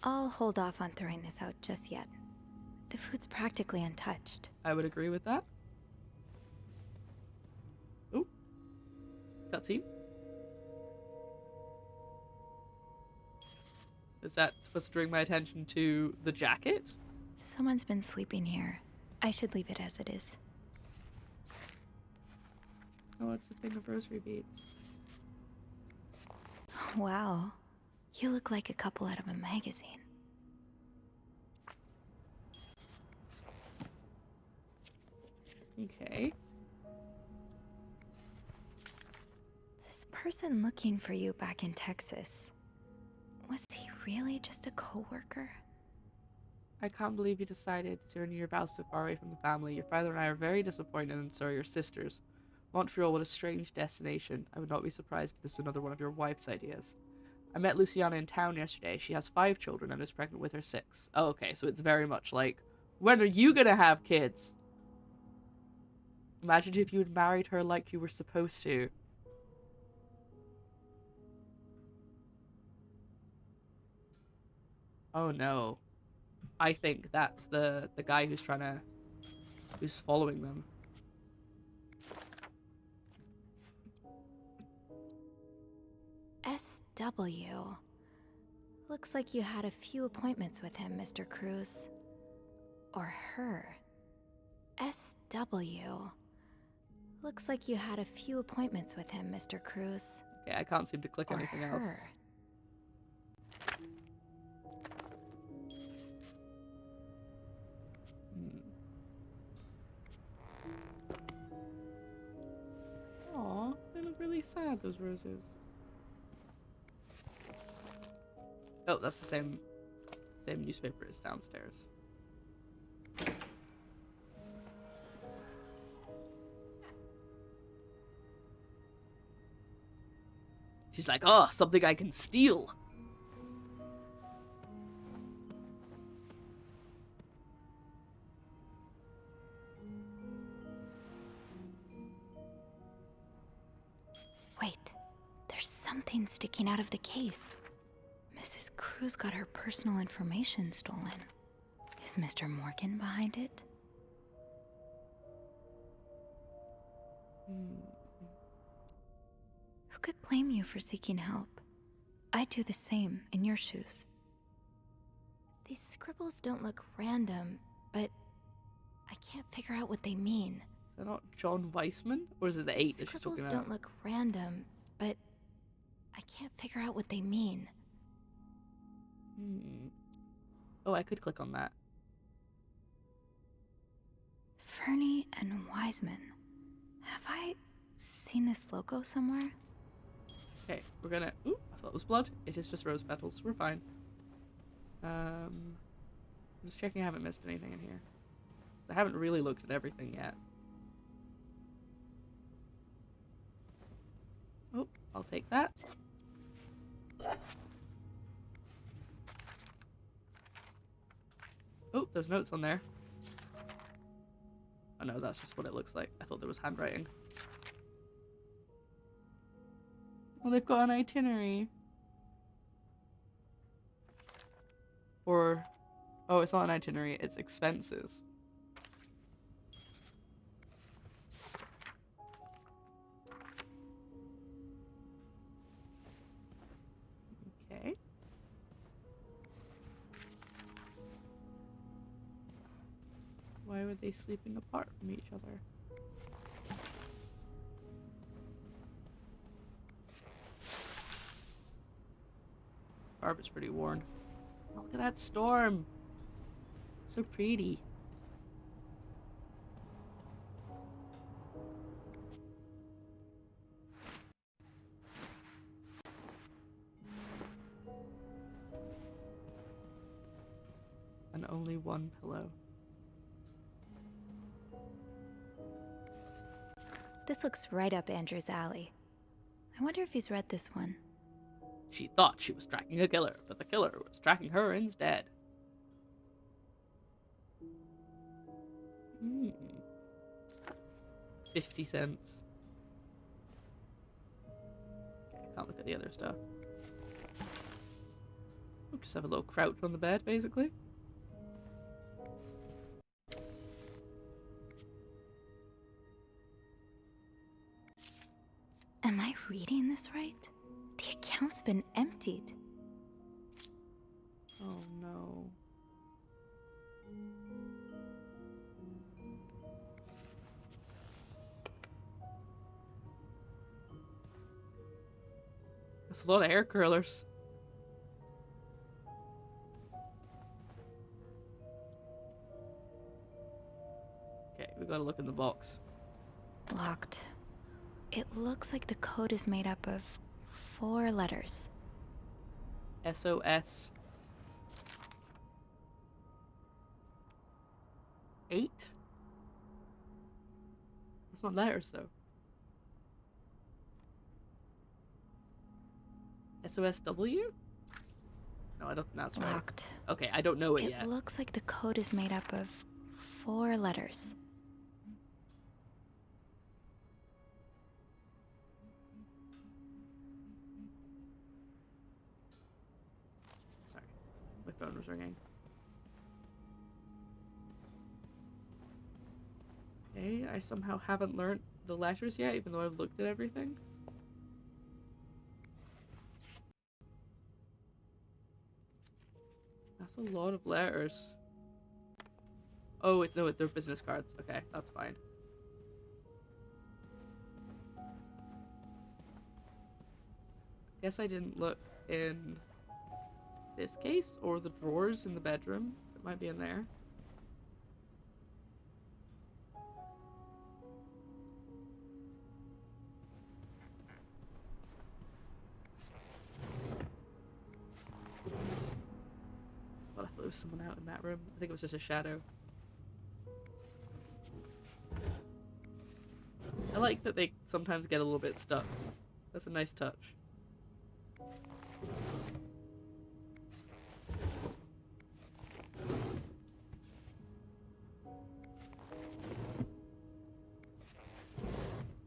I'll hold off on throwing this out just yet. The food's practically untouched. I would agree with that. Ooh. Cutscene. Is that supposed to bring my attention to the jacket? Someone's been sleeping here. I should leave it as it is. Oh, it's a thing of rosary beads. Wow. You look like a couple out of a magazine. Okay. This person looking for you back in Texas, was he really just a co-worker? I can't believe you decided to renew your vows so far away from the family. Your father and I are very disappointed, and so are your sisters. Montreal, what a strange destination. I would not be surprised if this is another one of your wife's ideas. I met Luciana in town yesterday. She has 5 children and is pregnant with her 6. Oh, okay, so it's very much like, when are you gonna have kids? Imagine if you had married her like you were supposed to. Oh no. I think that's the guy who's who's following them. SW. Looks like you had a few appointments with him, Mr. Cruz. Or her. SW. Looks like you had a few appointments with him, Mr. Cruz. Okay, I can't seem to click anything else. Aw, they look really sad, those roses. Oh, that's the same newspaper as downstairs. She's like, oh, something I can steal. Wait, there's something sticking out of the case. Mrs. Cruz got her personal information stolen. Is Mr. Morgan behind it? Who could blame you for seeking help? I'd do the same in your shoes. These scribbles don't look random, but I can't figure out what they mean. Is that not John Weissman? Or is it the 8 that she's talking about? Scribbles don't look random, but I can't figure out what they mean. Oh, I could click on that. Fernie and Wiseman. Have I seen this logo somewhere? Okay, we're gonna... Ooh, I thought it was blood. It is just rose petals. We're fine. I'm just checking I haven't missed anything in here. 'Cause I haven't really looked at everything yet. Oh, I'll take that. Oh, there's notes on there. Oh no, that's just what it looks like. I thought there was handwriting. Well, they've got an itinerary. Or... Oh, it's not an itinerary, it's expenses. Okay. they sleeping apart from each other? Barbara's pretty worn. Oh, look at that storm. So pretty. And only one pillow. This looks right up Andrew's alley. I wonder if he's read this one. She thought she was tracking a killer, but the killer was tracking her instead. 50 cents. Okay, I can't look at the other stuff. We'll just have a little crouch on the bed, basically. Am I reading this right? The account's been emptied. Oh no. That's a lot of hair curlers. Okay, we gotta look in the box. Locked. It looks like the code is made up of 4 letters. SOS. 8? That's not letters, though. SOSW? No, I don't think that's right. Locked. Okay, I don't know it yet. It looks like the code is made up of 4 letters. Sorry, my phone was ringing. Okay, I somehow haven't learned the letters yet, even though I've looked at everything. That's a lot of letters. Oh, no, they're business cards. Okay, that's fine. Guess I didn't look in this case or the drawers in the bedroom. It might be in there. But I thought there was someone out in that room. I think it was just a shadow. I like that they sometimes get a little bit stuck. That's a nice touch.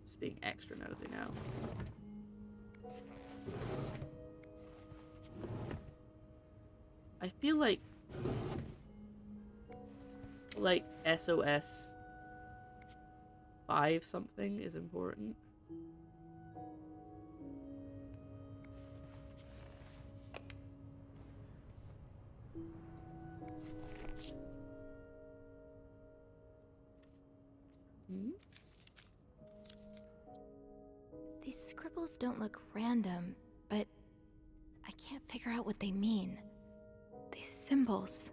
Just being extra nosy now. I feel like SOS 5 something is important. These scribbles don't look random, but I can't figure out what they mean. These symbols,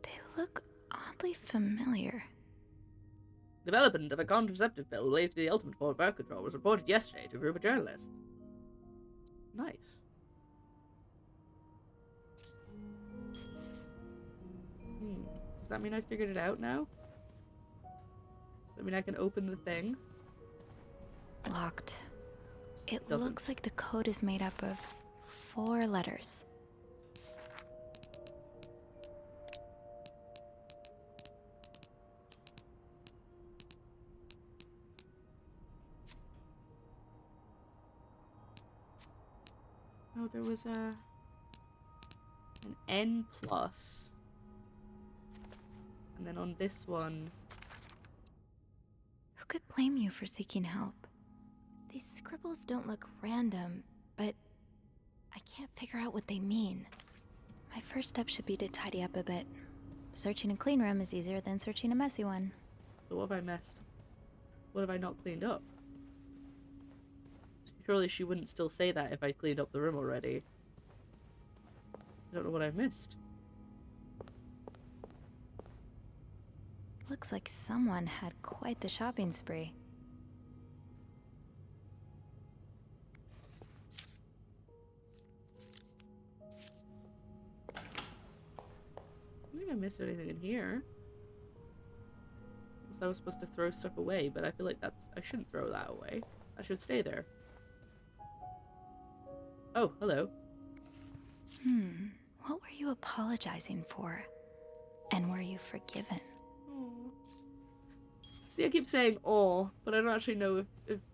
they look oddly familiar. Development of a contraceptive pill believed to be the ultimate form of birth control was reported yesterday to a group of journalists. Nice. Does that mean I figured it out now? Does that mean I can open the thing? Locked. It Doesn't. looks like the code is made up of 4 letters. Oh, there was an N plus. And then on this one... Who could blame you for seeking help? These scribbles don't look random, but I can't figure out what they mean. My first step should be to tidy up a bit. Searching a clean room is easier than searching a messy one. So what have I missed? What have I not cleaned up? Surely she wouldn't still say that if I cleaned up the room already. I don't know what I've missed. Looks like someone had quite the shopping spree. I don't think I missed anything in here. I was supposed to throw stuff away, but I feel like I shouldn't throw that away. That should stay there. Oh, hello. What were you apologizing for? And were you forgiven? Aww. See, I keep saying "aw," but I don't actually know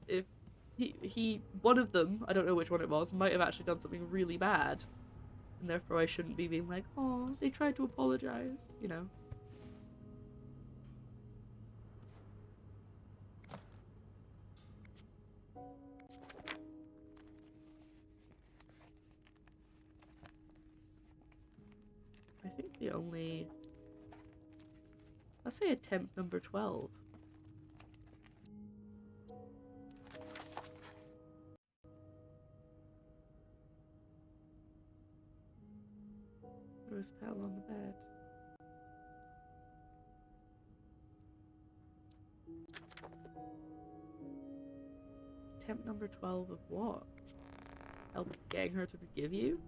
if he one of them, I don't know which one it was, might have actually done something really bad, and therefore I shouldn't be being like, "Aw, they tried to apologize," you know. I think the only... Let's say attempt number 12. Rose petal on the bed. Attempt number 12 of what? Help getting her to forgive you?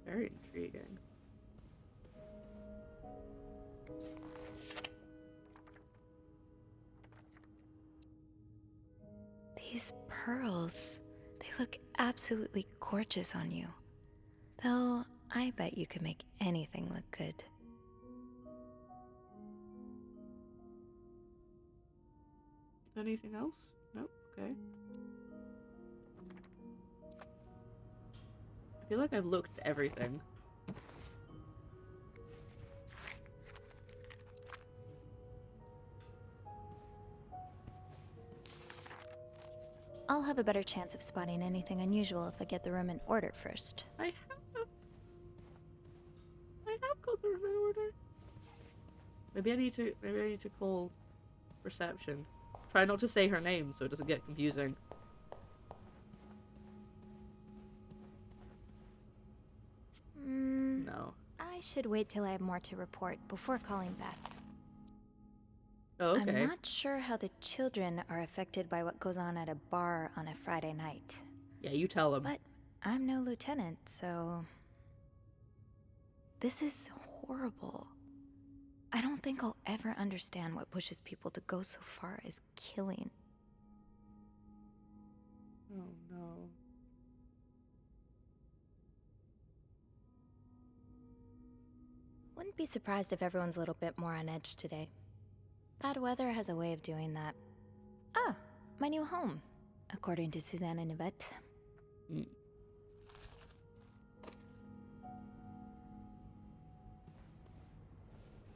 Very intriguing. These pearls, they look absolutely gorgeous on you. Though, I bet you could make anything look good. Anything else? Nope, okay. I feel like I've looked at everything. I'll have a better chance of spotting anything unusual if I get the room in order first. I have got the room in order. Maybe I need to call reception. Try not to say her name so it doesn't get confusing. No. I should wait till I have more to report before calling Beth. Oh, okay. I'm not sure how the children are affected by what goes on at a bar on a Friday night. Yeah, you tell them. But I'm no lieutenant, so... This is horrible. I don't think I'll ever understand what pushes people to go so far as killing. Oh, no. Wouldn't be surprised if everyone's a little bit more on edge today. Bad weather has a way of doing that. Ah, my new home, according to Suzanne and Yvette. Mm.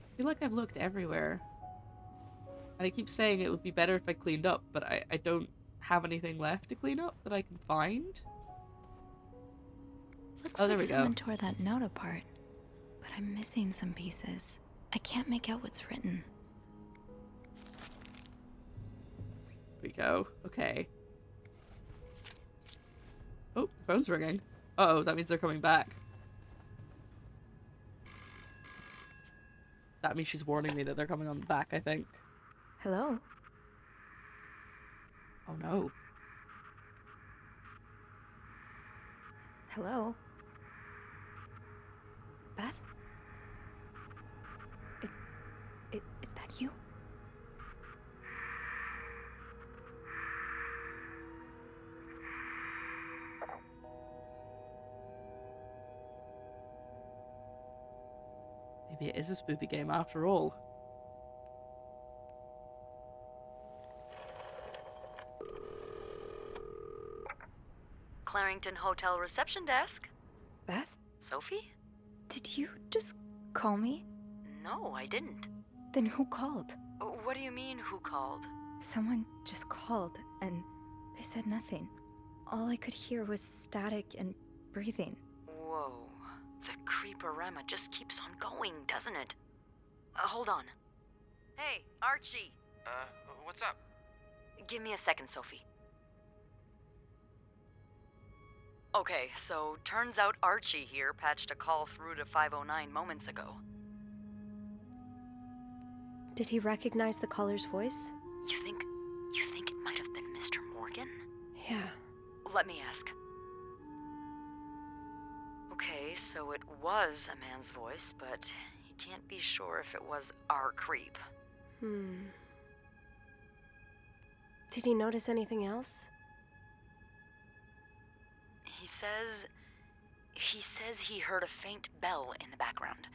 I feel like I've looked everywhere. And I keep saying it would be better if I cleaned up, but I don't have anything left to clean up that I can find. Looks Oh, there like we go. someone tore that note apart, but I'm missing some pieces. I can't make out what's written. There we go. Okay. Oh, the phone's ringing. Uh-oh, that means they're coming back. That means she's warning me that they're coming on back, I think. Hello? Oh no. Hello? Beth? Is that you? Maybe it is a spoopy game after all. Clarington Hotel reception desk. Beth? Sophie? Did you just call me? No, I didn't. Then who called? What do you mean, who called? Someone just called, and they said nothing. All I could hear was static and breathing. Whoa. The creeporama just keeps on going, doesn't it? Hold on. Hey, Archie. What's up? Give me a second, Sophie. Okay, so turns out Archie here patched a call through to 509 moments ago. Did he recognize the caller's voice? You think it might have been Mr. Morgan? Yeah. Let me ask. Okay, so it was a man's voice, but he can't be sure if it was our creep. Did he notice anything else? He says he heard a faint bell in the background.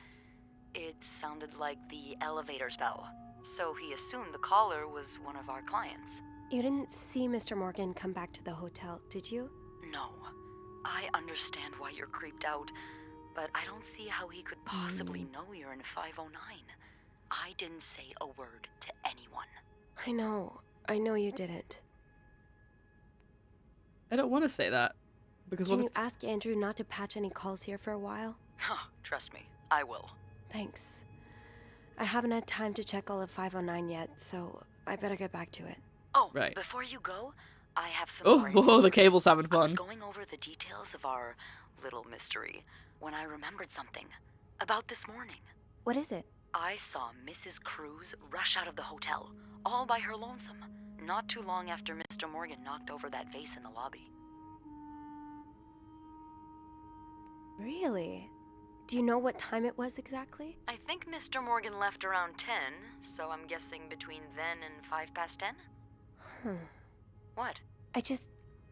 It sounded like the elevator's bell, so he assumed the caller was one of our clients. You didn't see Mr. Morgan come back to the hotel, did you? No. I understand why you're creeped out, but I don't see how he could possibly know you're in 509. I didn't say a word to anyone. I know you didn't. I don't want to say that. Because Can you ask Andrew not to patch any calls here for a while? Trust me, I will. Thanks. I haven't had time to check all of 509 yet, so I better get back to it. Oh, right. Before you go, I have some more info. Oh, the cable's having fun. I was going over the details of our little mystery when I remembered something about this morning. What is it? I saw Mrs. Cruz rush out of the hotel, all by her lonesome, not too long after Mr. Morgan knocked over that vase in the lobby. Really? Do you know what time it was exactly? I think Mr. Morgan left around 10, so I'm guessing between then and 10:05. What?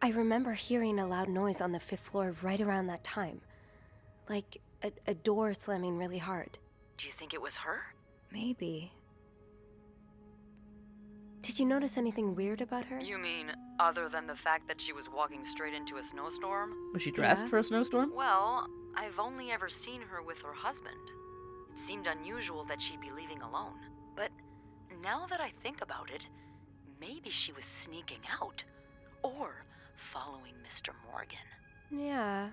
I remember hearing a loud noise on the 5th floor right around that time. Like a door slamming really hard. Do you think it was her? Maybe. Did you notice anything weird about her? You mean, other than the fact that she was walking straight into a snowstorm? Was she dressed for a snowstorm? Well, I've only ever seen her with her husband. It seemed unusual that she'd be leaving alone. But now that I think about it, maybe she was sneaking out. Or following Mr. Morgan. Yeah.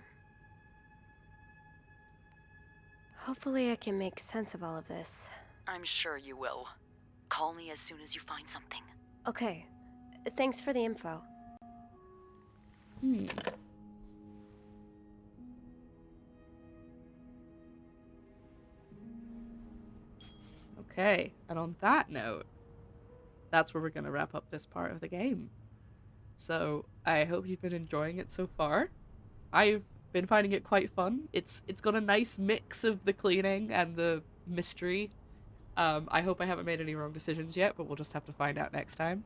Hopefully I can make sense of all of this. I'm sure you will. Call me as soon as you find something. Okay. Thanks for the info. Okay, and on that note, that's where we're going to wrap up this part of the game. So, I hope you've been enjoying it so far. I've been finding it quite fun. It's got a nice mix of the cleaning and the mystery. I hope I haven't made any wrong decisions yet, but we'll just have to find out next time.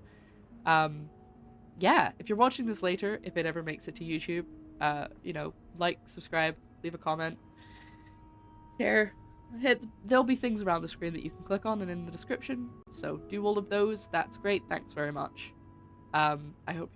Yeah, if you're watching this later, if it ever makes it to YouTube, like, subscribe, leave a comment, share. There'll be things around the screen that you can click on and in the description, so do all of those. That's great. Thanks very much. I hope